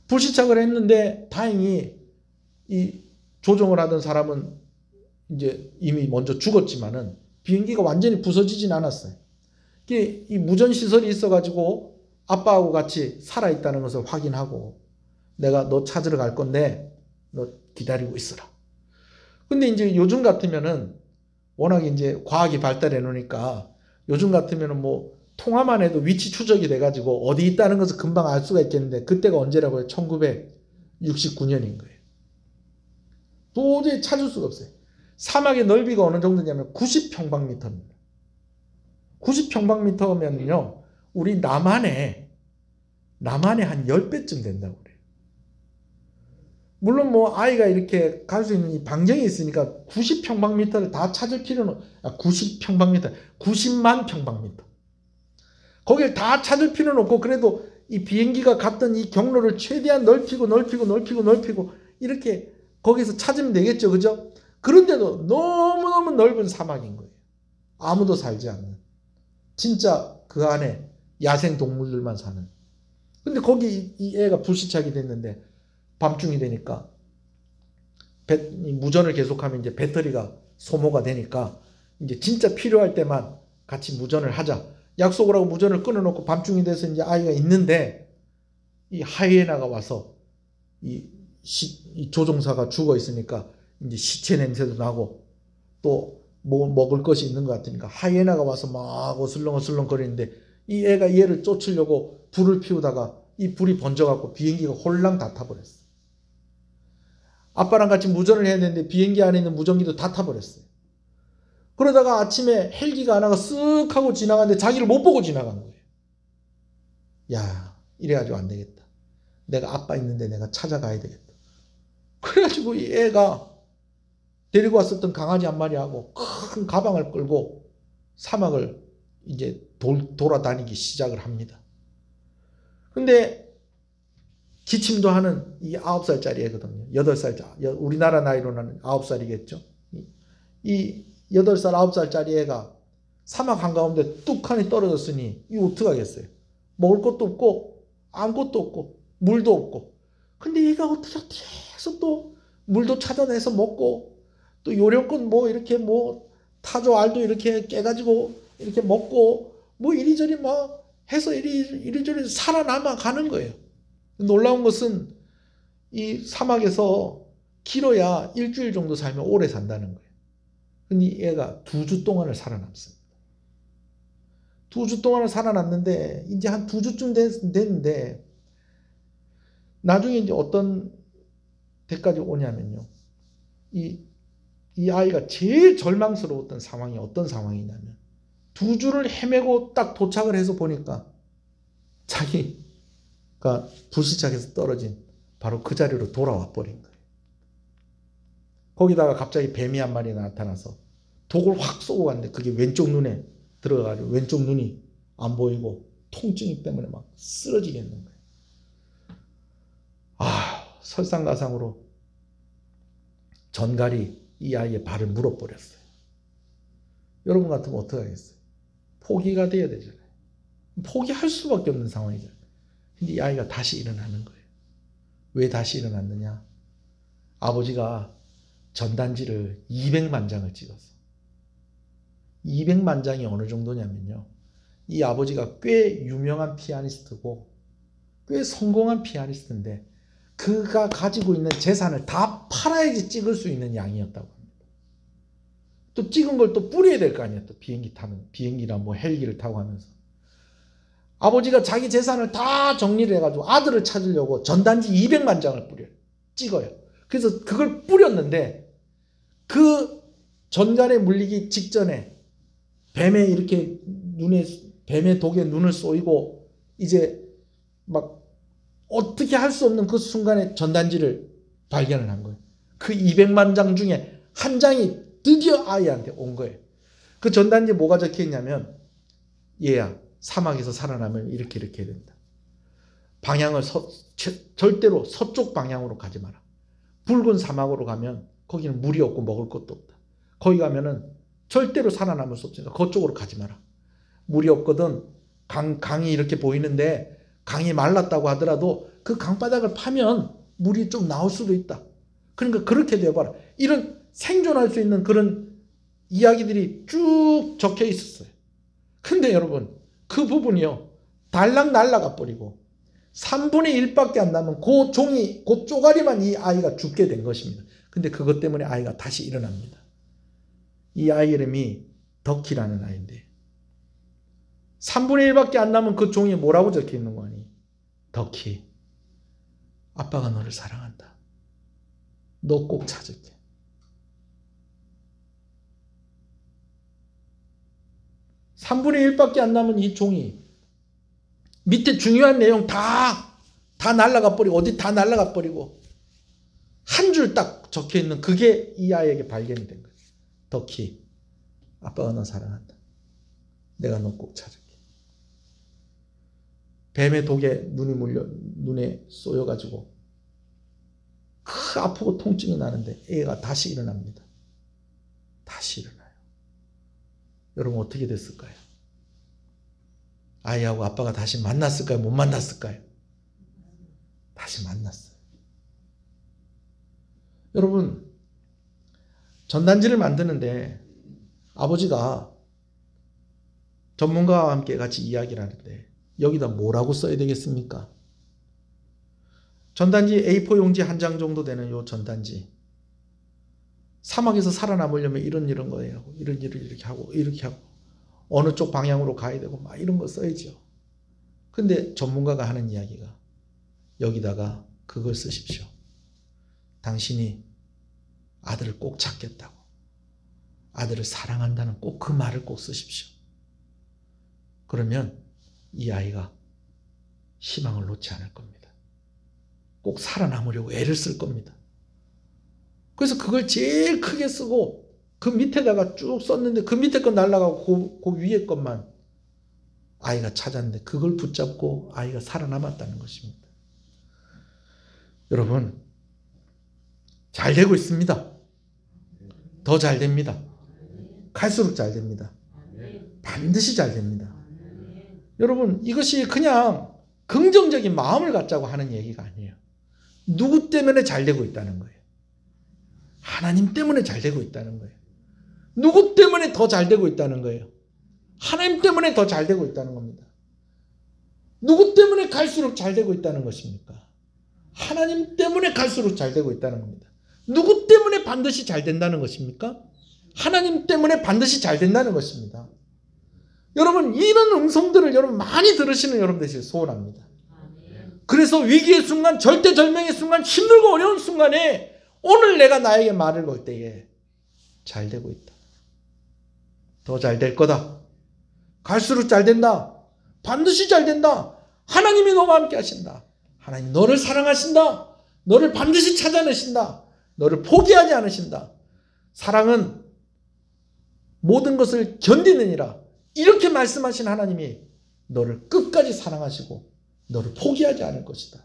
불시착을 했는데 다행히 이 조종을 하던 사람은 이제 이미 먼저 죽었지만은 비행기가 완전히 부서지진 않았어요. 이 무전시설이 있어가지고 아빠하고 같이 살아있다는 것을 확인하고 내가 너 찾으러 갈 건데 너 기다리고 있어라. 근데 이제 요즘 같으면은 워낙 이제 과학이 발달해 놓으니까 요즘 같으면은 뭐 통화만 해도 위치 추적이 돼가지고 어디 있다는 것을 금방 알 수가 있겠는데 그때가 언제라고요? 1969년인 거예요. 도저히 찾을 수가 없어요. 사막의 넓이가 어느 정도냐면 90평방미터입니다. 90평방미터면요 우리 남한의 한 10배쯤 된다고 그래요. 물론 뭐 아이가 이렇게 갈 수 있는 이 반경이 있으니까 90평방미터를 다 찾을 필요는 90평방미터 90만 평방미터 거길 다 찾을 필요는 없고 그래도 이 비행기가 갔던 이 경로를 최대한 넓히고 이렇게 거기서 찾으면 되겠죠. 그죠? 그런데도 너무너무 넓은 사막인 거예요. 아무도 살지 않는 진짜 그 안에 야생 동물들만 사는. 근데 거기 이 애가 불시착이 됐는데 밤중이 되니까 무전을 계속하면 이제 배터리가 소모가 되니까 이제 진짜 필요할 때만 같이 무전을 하자. 약속을 하고 무전을 끊어놓고 밤중이 돼서 이제 아이가 있는데 이 하이에나가 와서 이 조종사가 죽어 있으니까 이제 시체 냄새도 나고 또 뭐 먹을 것이 있는 것 같으니까 하이에나가 와서 막 어슬렁어슬렁 거리는데 이 애가 얘를 쫓으려고 불을 피우다가 이 불이 번져갖고 비행기가 홀랑 다 타버렸어요. 아빠랑 같이 무전을 해야 되는데 비행기 안에 있는 무전기도 다 타버렸어요. 그러다가 아침에 헬기가 하나가 쓱 하고 지나가는데 자기를 못 보고 지나간 거예요. 야, 이래가지고 안 되겠다. 내가 아빠 있는데 내가 찾아가야 되겠다. 그래가지고 이 애가 데리고 왔었던 강아지 한 마리하고 큰 가방을 끌고 사막을 이제 돌아다니기 시작을 합니다. 근데 기침도 하는 이 9살짜리 애거든요. 8살짜리, 우리나라 나이로는 9살이겠죠. 이 8살, 9살짜리 애가 사막 한가운데 뚝하니 떨어졌으니 이거 어떡하겠어요. 먹을 것도 없고 아무것도 없고 물도 없고. 근데 얘가 어떻게 해서 또 물도 찾아내서 먹고 또 요령껏 뭐 이렇게 뭐 타조 알도 이렇게 깨가지고 이렇게 먹고 뭐 이리저리 막 해서 이리저리 살아남아 가는 거예요. 놀라운 것은 이 사막에서 길어야 일주일 정도 살면 오래 산다는 거예요. 근데 얘가 2주 동안을 살아남습니다. 2주 동안을 살아났는데 이제 한 2주쯤 됐는데 나중에 이제 어떤 데까지 오냐면요. 이 아이가 제일 절망스러웠던 상황이 어떤 상황이냐면 2주를 헤매고 딱 도착을 해서 보니까 자기가 불시착해서 떨어진 바로 그 자리로 돌아와 버린 거예요. 거기다가 갑자기 뱀이 한 마리 나타나서 독을 확 쏘고 갔는데 그게 왼쪽 눈에 들어가가지고 왼쪽 눈이 안 보이고 통증이 때문에 막 쓰러지겠는 거예요. 설상가상으로 전갈이 이 아이의 발을 물어버렸어요. 여러분 같으면 어떻게 하겠어요? 포기가 돼야 되잖아요. 포기할 수밖에 없는 상황이잖아요. 근데 이 아이가 다시 일어나는 거예요. 왜 다시 일어났느냐? 아버지가 전단지를 200만 장을 찍었어. 200만 장이 어느 정도냐면요. 이 아버지가 꽤 유명한 피아니스트고 꽤 성공한 피아니스트인데 그가 가지고 있는 재산을 다 팔아야지 찍을 수 있는 양이었다고 합니다. 또 찍은 걸 또 뿌려야 될 거 아니에요. 또 비행기나 뭐 헬기를 타고 하면서. 아버지가 자기 재산을 다 정리를 해가지고 아들을 찾으려고 전단지 200만 장을 찍어요. 그래서 그걸 뿌렸는데 그 전갈에 물리기 직전에 뱀의 독에 눈을 쏘이고 이제 막 어떻게 할 수 없는 그 순간에 전단지를 발견을 한 거예요. 그 200만 장 중에 한 장이 드디어 아이한테 온 거예요. 그 전단지에 뭐가 적혀 있냐면 얘야 사막에서 살아나면 이렇게 해야 된다. 방향을 절대로 서쪽 방향으로 가지 마라. 붉은 사막으로 가면 거기는 물이 없고 먹을 것도 없다. 거기 가면은 절대로 살아남을 수 없으니까 그쪽으로 가지 마라. 물이 없거든. 강이 이렇게 보이는데 강이 말랐다고 하더라도 그 강바닥을 파면 물이 좀 나올 수도 있다. 그러니까 그렇게 되어봐라. 이런 생존할 수 있는 그런 이야기들이 쭉 적혀 있었어요. 근데 여러분 그 부분이요. 달랑 날아가 버리고 3분의 1밖에 안 남은 그 종이, 그 쪼가리만 이 아이가 죽게 된 것입니다. 근데 그것 때문에 아이가 다시 일어납니다. 이 아이 이름이 덕희라는 아이인데 3분의 1밖에 안 남은 그 종이에 뭐라고 적혀 있는 거니? 덕희, 아빠가 너를 사랑한다. 너 꼭 찾을게. (3분의 1밖에 안 남은 이 종이 밑에 중요한 내용 다 날아가 버리고 어디 다 날아가 버리고 한 줄 딱 적혀 있는 그게 이 아이에게 발견이 된 거예요. 덕희, 아빠가 너 사랑한다. 내가 너 꼭 찾을게. 뱀의 독에 눈에 쏘여가지고 아프고 통증이 나는데 애가 다시 일어납니다. 다시 일어나요. 여러분 어떻게 됐을까요? 아이하고 아빠가 다시 만났을까요? 못 만났을까요? 다시 만났어요. 여러분 전단지를 만드는데 아버지가 전문가와 함께 같이 이야기를 하는데 여기다 뭐라고 써야 되겠습니까? 전단지 A4 용지 한 장 정도 되는 요 전단지 사막에서 살아남으려면 이런 거예요. 이렇게 하고 어느 쪽 방향으로 가야 되고 막 이런 거 써야죠. 근데 전문가가 하는 이야기가 여기다가 그걸 쓰십시오. 당신이 아들을 꼭 찾겠다고 아들을 사랑한다는 꼭 그 말을 꼭 쓰십시오. 그러면 이 아이가 희망을 놓지 않을 겁니다. 꼭 살아남으려고 애를 쓸 겁니다. 그래서 그걸 제일 크게 쓰고 그 밑에다가 쭉 썼는데 그 밑에 건 날아가고 그 위에 것만 아이가 찾았는데 그걸 붙잡고 아이가 살아남았다는 것입니다. 여러분, 잘 되고 있습니다. 더 잘 됩니다. 갈수록 잘 됩니다. 반드시 잘 됩니다. 여러분, 이것이 그냥 긍정적인 마음을 갖자고 하는 얘기가 아니에요. 누구 때문에 잘 되고 있다는 거예요. 하나님 때문에 잘 되고 있다는 거예요. 누구 때문에 더 잘 되고 있다는 거예요. 하나님 때문에 더 잘 되고 있다는 겁니다. 누구 때문에 갈수록 잘 되고 있다는 것입니까? 하나님 때문에 갈수록 잘 되고 있다는 겁니다. 누구 때문에 반드시 잘 된다는 것입니까? 하나님 때문에 반드시 잘 된다는 것입니다. 여러분, 이런 음성들을 여러분 많이 들으시는 여러분 되시길 소원합니다. 그래서 위기의 순간, 절대절명의 순간, 힘들고 어려운 순간에 오늘 내가 나에게 말을 걸 때에 잘 되고 있다. 더 잘 될 거다. 갈수록 잘 된다. 반드시 잘 된다. 하나님이 너와 함께 하신다. 하나님 너를 사랑하신다. 너를 반드시 찾아내신다. 너를 포기하지 않으신다. 사랑은 모든 것을 견디느니라. 이렇게 말씀하신 하나님이 너를 끝까지 사랑하시고 너를 포기하지 않을 것이다.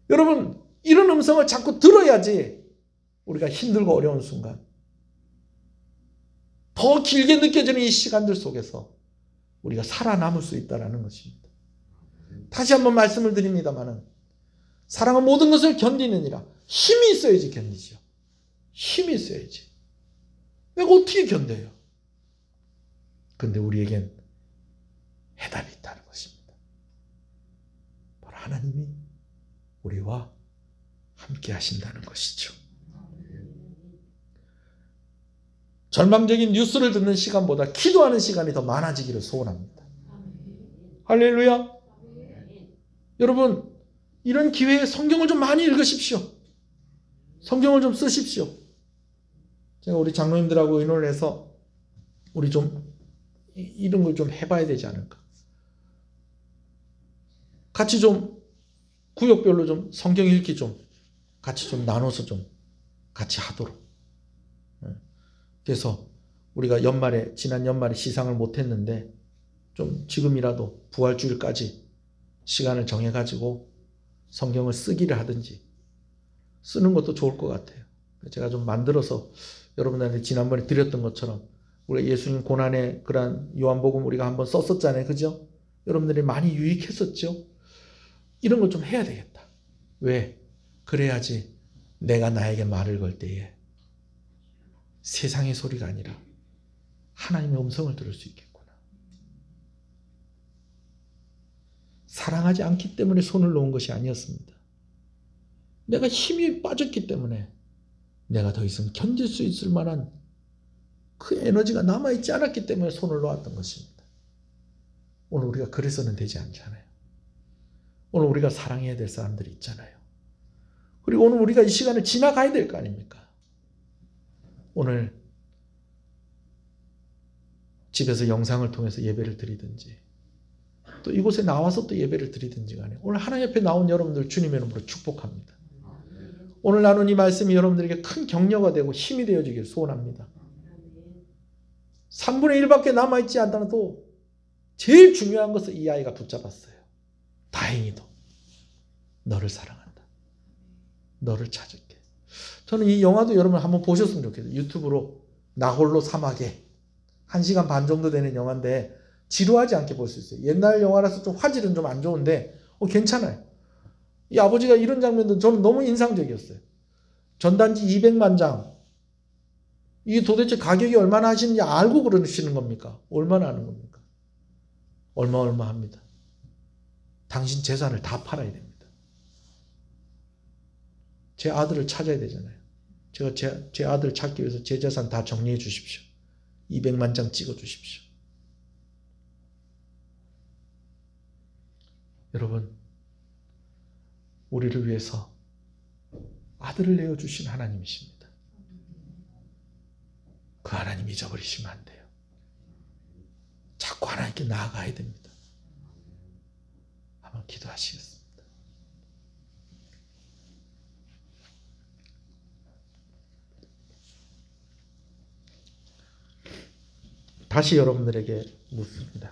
여러분, 이런 음성을 자꾸 들어야지 우리가 힘들고 어려운 순간, 더 길게 느껴지는 이 시간들 속에서 우리가 살아남을 수 있다는 것입니다. 다시 한번 말씀을 드립니다마는 사랑은 모든 것을 견디느니라. 힘이 있어야지 견디죠. 힘이 있어야지. 내가 어떻게 견뎌요? 근데 우리에겐 해답이 있다는 것입니다. 바로 하나님이 우리와 함께 하신다는 것이죠. 절망적인 뉴스를 듣는 시간보다 기도하는 시간이 더 많아지기를 소원합니다. 할렐루야. 여러분, 이런 기회에 성경을 좀 많이 읽으십시오. 성경을 좀 쓰십시오. 제가 우리 장로님들하고 의논을 해서 우리 좀 이런 걸 좀 해봐야 되지 않을까. 같이 좀 구역별로 좀 성경 읽기 좀 같이 좀 나눠서 좀 같이 하도록. 그래서 우리가 지난 연말에 시상을 못했는데 좀 지금이라도 부활주일까지 시간을 정해가지고 성경을 쓰기를 하든지 쓰는 것도 좋을 것 같아요. 제가 좀 만들어서 여러분들한테 지난번에 드렸던 것처럼 우리가 예수님 고난의 그러한 요한복음 우리가 한번 썼었잖아요. 그죠? 여러분들이 많이 유익했었죠? 이런 걸 좀 해야 되겠다. 왜? 그래야지 내가 나에게 말을 걸 때에 세상의 소리가 아니라 하나님의 음성을 들을 수 있겠구나. 사랑하지 않기 때문에 손을 놓은 것이 아니었습니다. 내가 힘이 빠졌기 때문에 내가 더 이상 견딜 수 있을 만한 그 에너지가 남아있지 않았기 때문에 손을 놓았던 것입니다. 오늘 우리가 그래서는 되지 않잖아요. 오늘 우리가 사랑해야 될 사람들이 있잖아요. 그리고 오늘 우리가 이 시간을 지나가야 될 거 아닙니까? 오늘 집에서 영상을 통해서 예배를 드리든지 또 이곳에 나와서 또 예배를 드리든지 간에 오늘 하나님 앞에 나온 여러분들 주님의 이름으로 축복합니다. 오늘 나눈 이 말씀이 여러분들에게 큰 격려가 되고 힘이 되어지길 소원합니다. 3분의 1밖에 남아있지 않더라도 제일 중요한 것을 이 아이가 붙잡았어요. 다행히도 너를 사랑한다. 너를 찾을게. 저는 이 영화도 여러분 한번 보셨으면 좋겠어요. 유튜브로 나홀로 사막에 1시간 반 정도 되는 영화인데 지루하지 않게 볼 수 있어요. 옛날 영화라서 좀 화질은 좀 안 좋은데 괜찮아요. 이 아버지가 이런 장면도 저는 너무 인상적이었어요. 전단지 200만 장. 이게 도대체 가격이 얼마나 하시는지 알고 그러시는 겁니까? 얼마나 하는 겁니까? 얼마 합니다. 당신 재산을 다 팔아야 됩니다. 제 아들을 찾아야 되잖아요. 제가 제 아들 찾기 위해서 제 재산 다 정리해 주십시오. 200만 장 찍어 주십시오. 여러분, 우리를 위해서 아들을 내어주신 하나님이십니다. 그 하나님 잊어버리시면 안 돼요. 자꾸 하나님께 나아가야 됩니다. 한번 기도하시겠습니다. 다시 여러분들에게 묻습니다.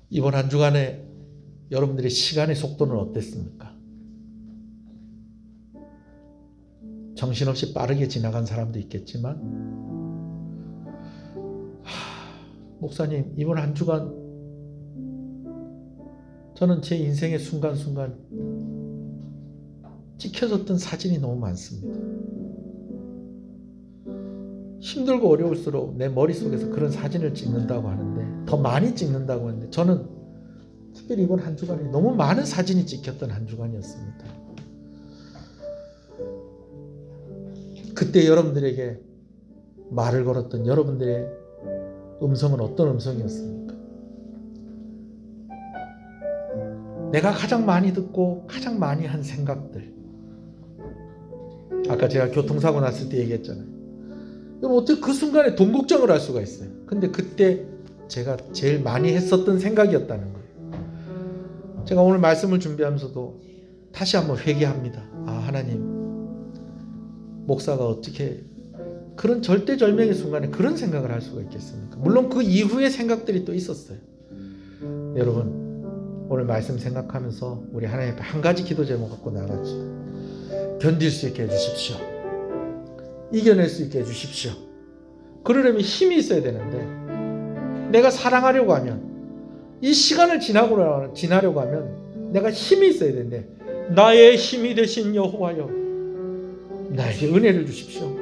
이번 한 주간에 여러분들의 시간의 속도는 어땠습니까? 정신없이 빠르게 지나간 사람도 있겠지만, 목사님, 이번 한 주간 저는 제 인생의 순간순간 찍혀졌던 사진이 너무 많습니다. 힘들고 어려울수록 내 머릿속에서 그런 사진을 찍는다고 하는데, 더 많이 찍는다고 하는데, 저는 특별히 이번 한 주간에 너무 많은 사진이 찍혔던 한 주간이었습니다. 그때 여러분들에게 말을 걸었던 여러분들의 음성은 어떤 음성이었습니까? 내가 가장 많이 듣고 가장 많이 한 생각들. 아까 제가 교통사고 났을 때 얘기했잖아요. 여러분, 어떻게 그 순간에 돈 걱정을 할 수가 있어요? 근데 그때 제가 제일 많이 했었던 생각이었다는 거예요. 제가 오늘 말씀을 준비하면서도 다시 한번 회개합니다. 하나님, 목사가 어떻게 그런 절대절명의 순간에 그런 생각을 할 수가 있겠습니까? 물론 그 이후의 생각들이 또 있었어요. 여러분, 오늘 말씀 생각하면서 우리 하나님 앞에 한 가지 기도 제목 갖고 나갑시다. 견딜 수 있게 해주십시오. 이겨낼 수 있게 해주십시오. 그러려면 힘이 있어야 되는데, 내가 사랑하려고 하면, 이 시간을 지나려고 하면 내가 힘이 있어야 되는데, 나의 힘이 되신 여호와여, 나에게 은혜를 주십시오.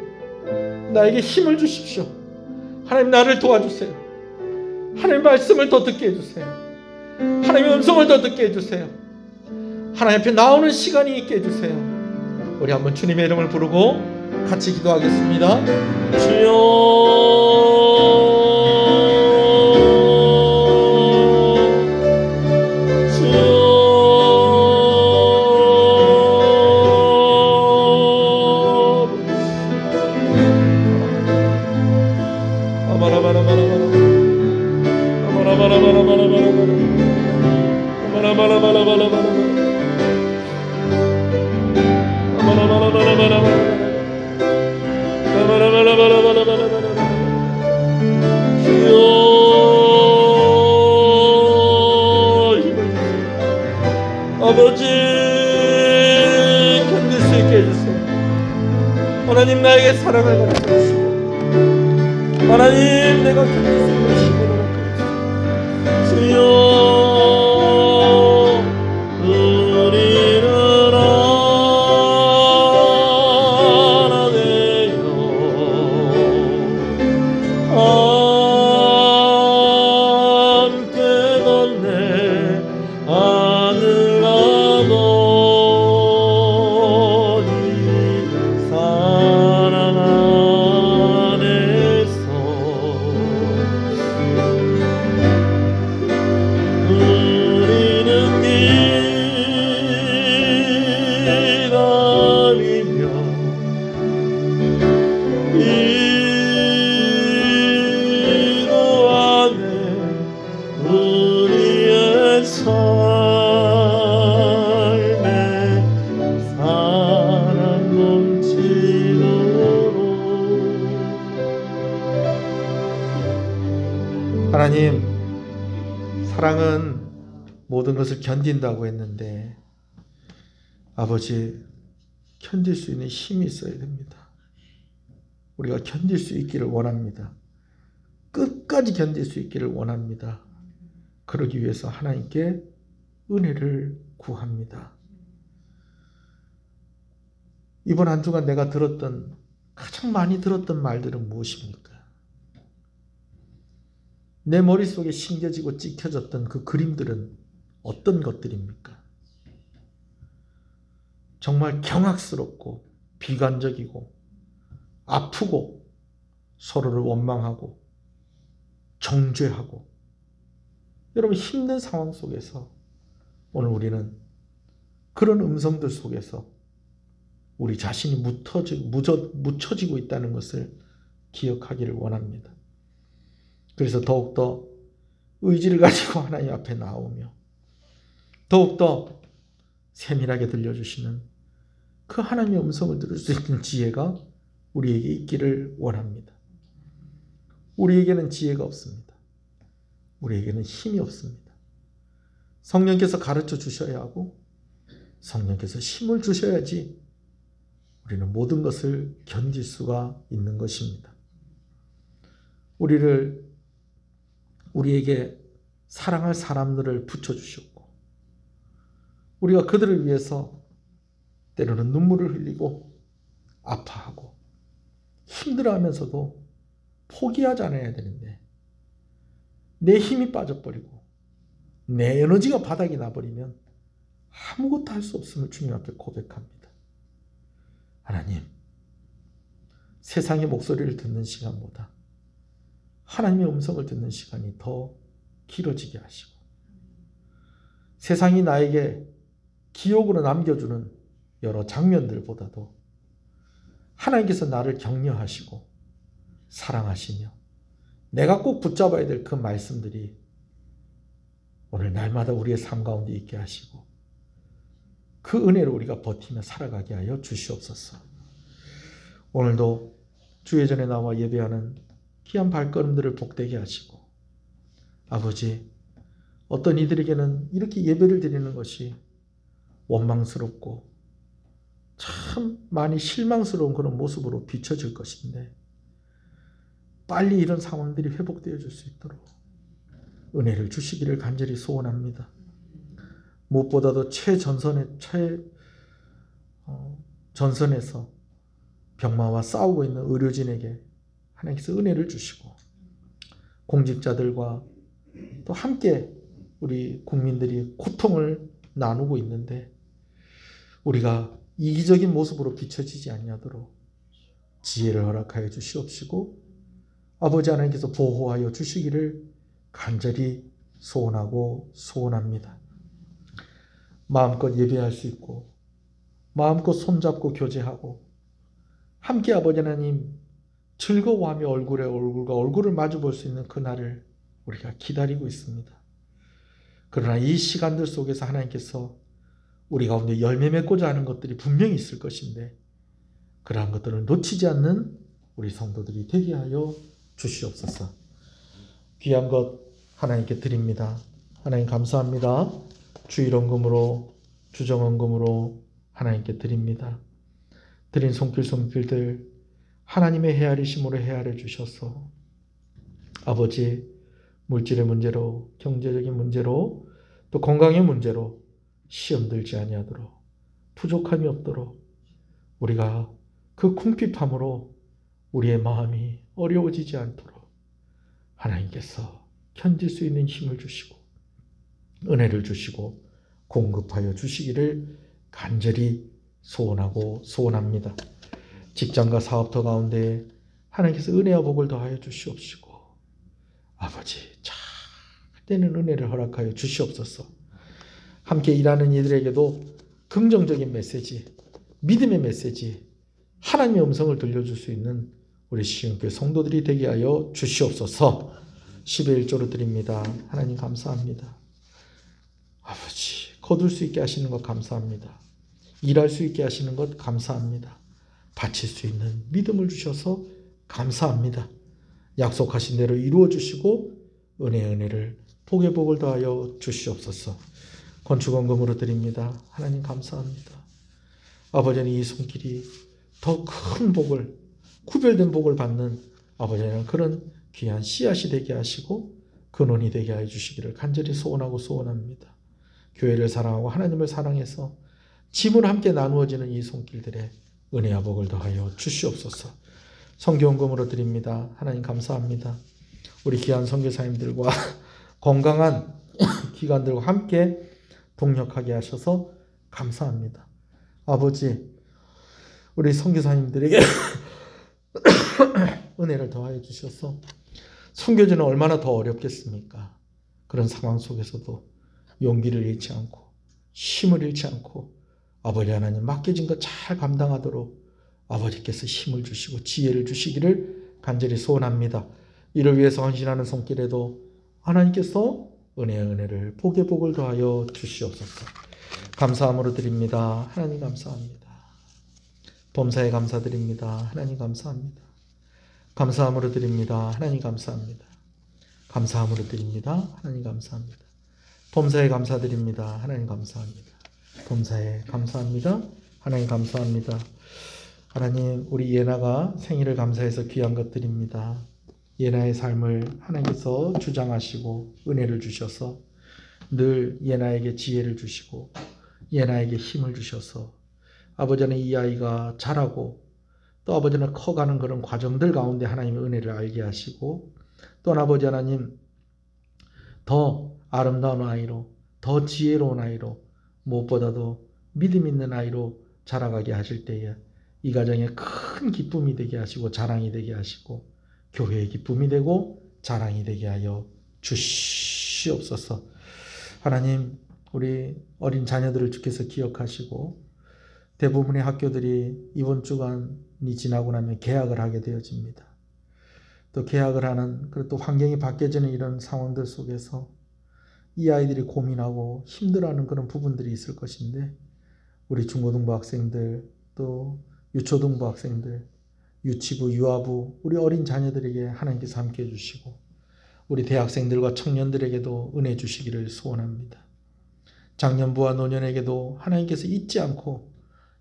나에게 힘을 주십시오. 하나님, 나를 도와주세요. 하나님 말씀을 더 듣게 해주세요. 하나님의 음성을 더 듣게 해주세요. 하나님 앞에 나오는 시간이 있게 해주세요. 우리 한번 주님의 이름을 부르고 같이 기도하겠습니다. 주여, 아버지, 견딜 수 있게 해주세요. 하나님, 나에게 사랑을 가르쳐 주시고, 하나님, 내가 견딜 수 있는 힘을 허락해 주세요. 주여, 하나님, 사랑은 모든 것을 견딘다고 했는데, 아버지, 견딜 수 있는 힘이 있어야 됩니다. 우리가 견딜 수 있기를 원합니다. 끝까지 견딜 수 있기를 원합니다. 그러기 위해서 하나님께 은혜를 구합니다. 이번 한 주간 내가 가장 많이 들었던 말들은 무엇입니까? 내 머릿속에 심겨지고 찍혀졌던 그 그림들은 어떤 것들입니까? 정말 경악스럽고 비관적이고 아프고 서로를 원망하고 정죄하고, 여러분, 힘든 상황 속에서 오늘 우리는 그런 음성들 속에서 우리 자신이 묻혀지고 있다는 것을 기억하기를 원합니다. 그래서 더욱더 의지를 가지고 하나님 앞에 나오며, 더욱더 세밀하게 들려주시는 그 하나님의 음성을 들을 수 있는 지혜가 우리에게 있기를 원합니다. 우리에게는 지혜가 없습니다. 우리에게는 힘이 없습니다. 성령께서 가르쳐 주셔야 하고 성령께서 힘을 주셔야지 우리는 모든 것을 견딜 수가 있는 것입니다. 우리에게 사랑할 사람들을 붙여주셨고 우리가 그들을 위해서 때로는 눈물을 흘리고 아파하고 힘들어하면서도 포기하지 않아야 되는데 내 힘이 빠져버리고 내 에너지가 바닥이 나버리면 아무것도 할 수 없음을 주님 앞에 고백합니다. 하나님, 세상의 목소리를 듣는 시간보다 하나님의 음성을 듣는 시간이 더 길어지게 하시고 세상이 나에게 기억으로 남겨주는 여러 장면들보다도 하나님께서 나를 격려하시고 사랑하시며 내가 꼭 붙잡아야 될 그 말씀들이 오늘 날마다 우리의 삶 가운데 있게 하시고 그 은혜로 우리가 버티며 살아가게 하여 주시옵소서. 오늘도 주의 전에 나와 예배하는 귀한 발걸음들을 복되게 하시고 아버지, 어떤 이들에게는 이렇게 예배를 드리는 것이 원망스럽고 참 많이 실망스러운 그런 모습으로 비춰질 것인데 빨리 이런 상황들이 회복되어 줄 수 있도록 은혜를 주시기를 간절히 소원합니다. 무엇보다도 전선에서 병마와 싸우고 있는 의료진에게 하나님께서 은혜를 주시고 공직자들과 또 함께 우리 국민들이 고통을 나누고 있는데 우리가 이기적인 모습으로 비춰지지 아니하도록 지혜를 허락하여 주시옵시고 아버지 하나님께서 보호하여 주시기를 간절히 소원하고 소원합니다. 마음껏 예배할 수 있고 마음껏 손잡고 교제하고 함께 아버지 하나님 즐거워하며 얼굴에 얼굴과 얼굴을 마주 볼 수 있는 그날을 우리가 기다리고 있습니다. 그러나 이 시간들 속에서 하나님께서 우리 가운데 열매 맺고자 하는 것들이 분명히 있을 것인데 그러한 것들을 놓치지 않는 우리 성도들이 되게 하여 주시옵소서. 귀한 것 하나님께 드립니다. 하나님 감사합니다. 주일원금으로 주정원금으로 하나님께 드립니다. 드린 손길들 하나님의 헤아리심으로 헤아려 주셔서 아버지 물질의 문제로 경제적인 문제로 또 건강의 문제로 시험 들지 아니하도록 부족함이 없도록 우리가 그 궁핍함으로 우리의 마음이 어려워지지 않도록 하나님께서 견딜 수 있는 힘을 주시고 은혜를 주시고 공급하여 주시기를 간절히 소원하고 소원합니다. 직장과 사업터 가운데 하나님께서 은혜와 복을 더하여 주시옵시고 아버지 잘 되는 은혜를 허락하여 주시옵소서. 함께 일하는 이들에게도 긍정적인 메시지, 믿음의 메시지, 하나님의 음성을 들려줄 수 있는 우리 시흥교회 성도들이 되게 하여 주시옵소서. 10의 1조로 드립니다. 하나님 감사합니다. 아버지 거둘 수 있게 하시는 것 감사합니다. 일할 수 있게 하시는 것 감사합니다. 바칠 수 있는 믿음을 주셔서 감사합니다. 약속하신 대로 이루어 주시고 은혜를 복의 복을 더하여 주시옵소서. 건축원금으로 드립니다. 하나님 감사합니다. 아버지는 이 손길이 더 큰 복을 구별된 복을 받는 아버지는 그런 귀한 씨앗이 되게 하시고 근원이 되게 하여 주시기를 간절히 소원하고 소원합니다. 교회를 사랑하고 하나님을 사랑해서 짐을 함께 나누어지는 이 손길들에 은혜와 복을 더하여 주시옵소서. 선교원금으로 드립니다. 하나님 감사합니다. 우리 귀한 선교사님들과 건강한 기관들과 함께 동력하게 하셔서 감사합니다. 아버지 우리 선교사님들에게 은혜를 더하여 주셔서 선교지는 얼마나 더 어렵겠습니까? 그런 상황 속에서도 용기를 잃지 않고 힘을 잃지 않고 아버지 하나님 맡겨진 것 잘 감당하도록 아버지께서 힘을 주시고 지혜를 주시기를 간절히 소원합니다. 이를 위해서 헌신하는 손길에도 하나님께서 은혜를 복의 복을 더하여 주시옵소서. 감사함으로 드립니다. 하나님 감사합니다. 범사에 감사드립니다. 하나님 감사합니다. 감사함으로 드립니다. 하나님 감사합니다. 감사함으로 드립니다. 하나님 감사합니다. 범사에 감사드립니다. 하나님 감사합니다. 범사에 감사합니다. 하나님 감사합니다. 하나님, 우리 예나가 생일을 감사해서 귀한 것 드립니다. 예나의 삶을 하나님께서 주장하시고 은혜를 주셔서 늘 예나에게 지혜를 주시고 예나에게 힘을 주셔서 아버지는 이 아이가 자라고 또 아버지는 커가는 그런 과정들 가운데 하나님의 은혜를 알게 하시고 또 아버지 하나님 더 아름다운 아이로 더 지혜로운 아이로 무엇보다도 믿음 있는 아이로 자라가게 하실 때에 이 가정에 큰 기쁨이 되게 하시고 자랑이 되게 하시고 교회의 기쁨이 되고 자랑이 되게 하여 주시옵소서. 하나님, 우리 어린 자녀들을 주께서 기억하시고 대부분의 학교들이 이번 주간이 지나고 나면 개학을 하게 되어집니다. 또 개학을 하는 그리고 또 환경이 바뀌어지는 이런 상황들 속에서 이 아이들이 고민하고 힘들어하는 그런 부분들이 있을 것인데 우리 중고등부 학생들 또 유초등부 학생들 유치부 유아부 우리 어린 자녀들에게 하나님께서 함께 해주시고 우리 대학생들과 청년들에게도 은혜 주시기를 소원합니다. 장년부와 노년에게도 하나님께서 잊지 않고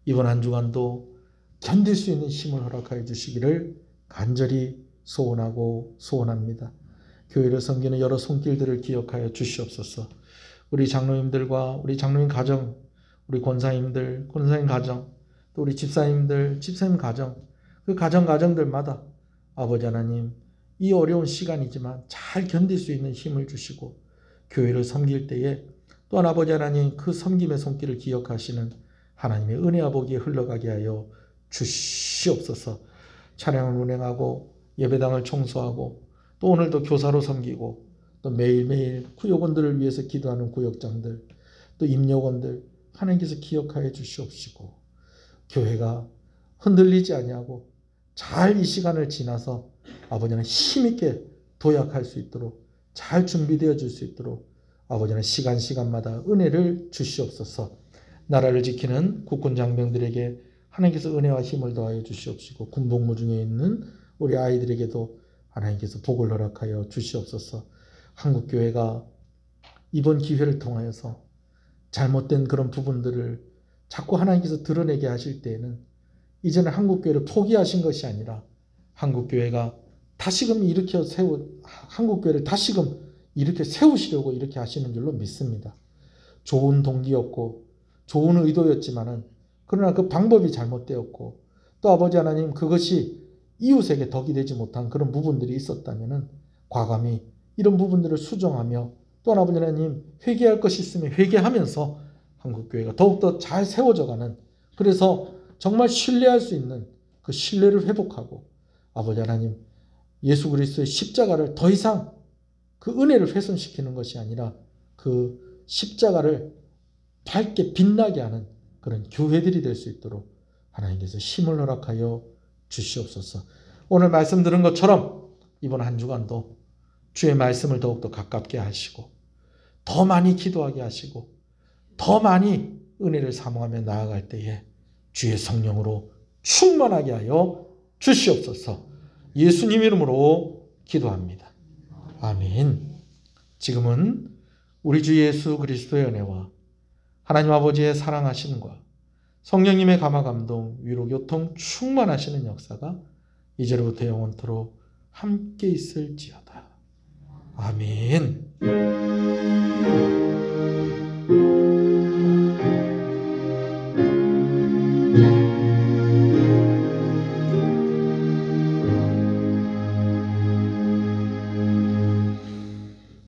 이번 한 주간도 견딜 수 있는 힘을 허락하여 주시기를 간절히 소원하고 소원합니다. 교회를 섬기는 여러 손길들을 기억하여 주시옵소서. 우리 장로님들과 우리 장로님 가정, 우리 권사님들, 권사님 가정, 또 우리 집사님들, 집사님 가정, 그 가정들마다 아버지 하나님 이 어려운 시간이지만 잘 견딜 수 있는 힘을 주시고 교회를 섬길 때에 또한 아버지 하나님 그 섬김의 손길을 기억하시는 하나님의 은혜와 복이 흘러가게 하여 주시옵소서. 찬양을 운행하고 예배당을 청소하고 또 오늘도 교사로 섬기고 또 매일매일 구역원들을 위해서 기도하는 구역장들 또 임역원들 하나님께서 기억하여 주시옵시고 교회가 흔들리지 아니하고 잘 이 시간을 지나서 아버지는 힘있게 도약할 수 있도록 잘 준비되어 줄 수 있도록 아버지는 시간마다 은혜를 주시옵소서. 나라를 지키는 국군 장병들에게 하나님께서 은혜와 힘을 더하여 주시옵시고 군복무 중에 있는 우리 아이들에게도 하나님께서 복을 허락하여 주시옵소서. 한국교회가 이번 기회를 통하여서 잘못된 그런 부분들을 자꾸 하나님께서 드러내게 하실 때에는 이제는 한국교회를 포기하신 것이 아니라 한국교회가 다시금 한국교회를 다시금 이렇게 세우시려고 이렇게 하시는 줄로 믿습니다. 좋은 동기였고 좋은 의도였지만은 그러나 그 방법이 잘못되었고 또 아버지 하나님 그것이 이웃에게 덕이 되지 못한 그런 부분들이 있었다면은 과감히 이런 부분들을 수정하며 또 아버지 하나님 회개할 것이 있으면 회개하면서 한국교회가 더욱더 잘 세워져가는 그래서 정말 신뢰할 수 있는 그 신뢰를 회복하고 아버지 하나님 예수 그리스도의 십자가를 더 이상 그 은혜를 훼손시키는 것이 아니라 그 십자가를 밝게 빛나게 하는 그런 교회들이 될 수 있도록 하나님께서 힘을 허락하여 주시옵소서. 오늘 말씀 들은 것처럼 이번 한 주간도 주의 말씀을 더욱더 가깝게 하시고 더 많이 기도하게 하시고 더 많이 은혜를 사모하며 나아갈 때에 주의 성령으로 충만하게 하여 주시옵소서. 예수님 이름으로 기도합니다. 아멘. 지금은 우리 주 예수 그리스도의 은혜와 하나님 아버지의 사랑하심과 성령님의 감화 감동 위로 교통 충만하시는 역사가 이제로부터 영원토록 함께 있을지어다. 아멘.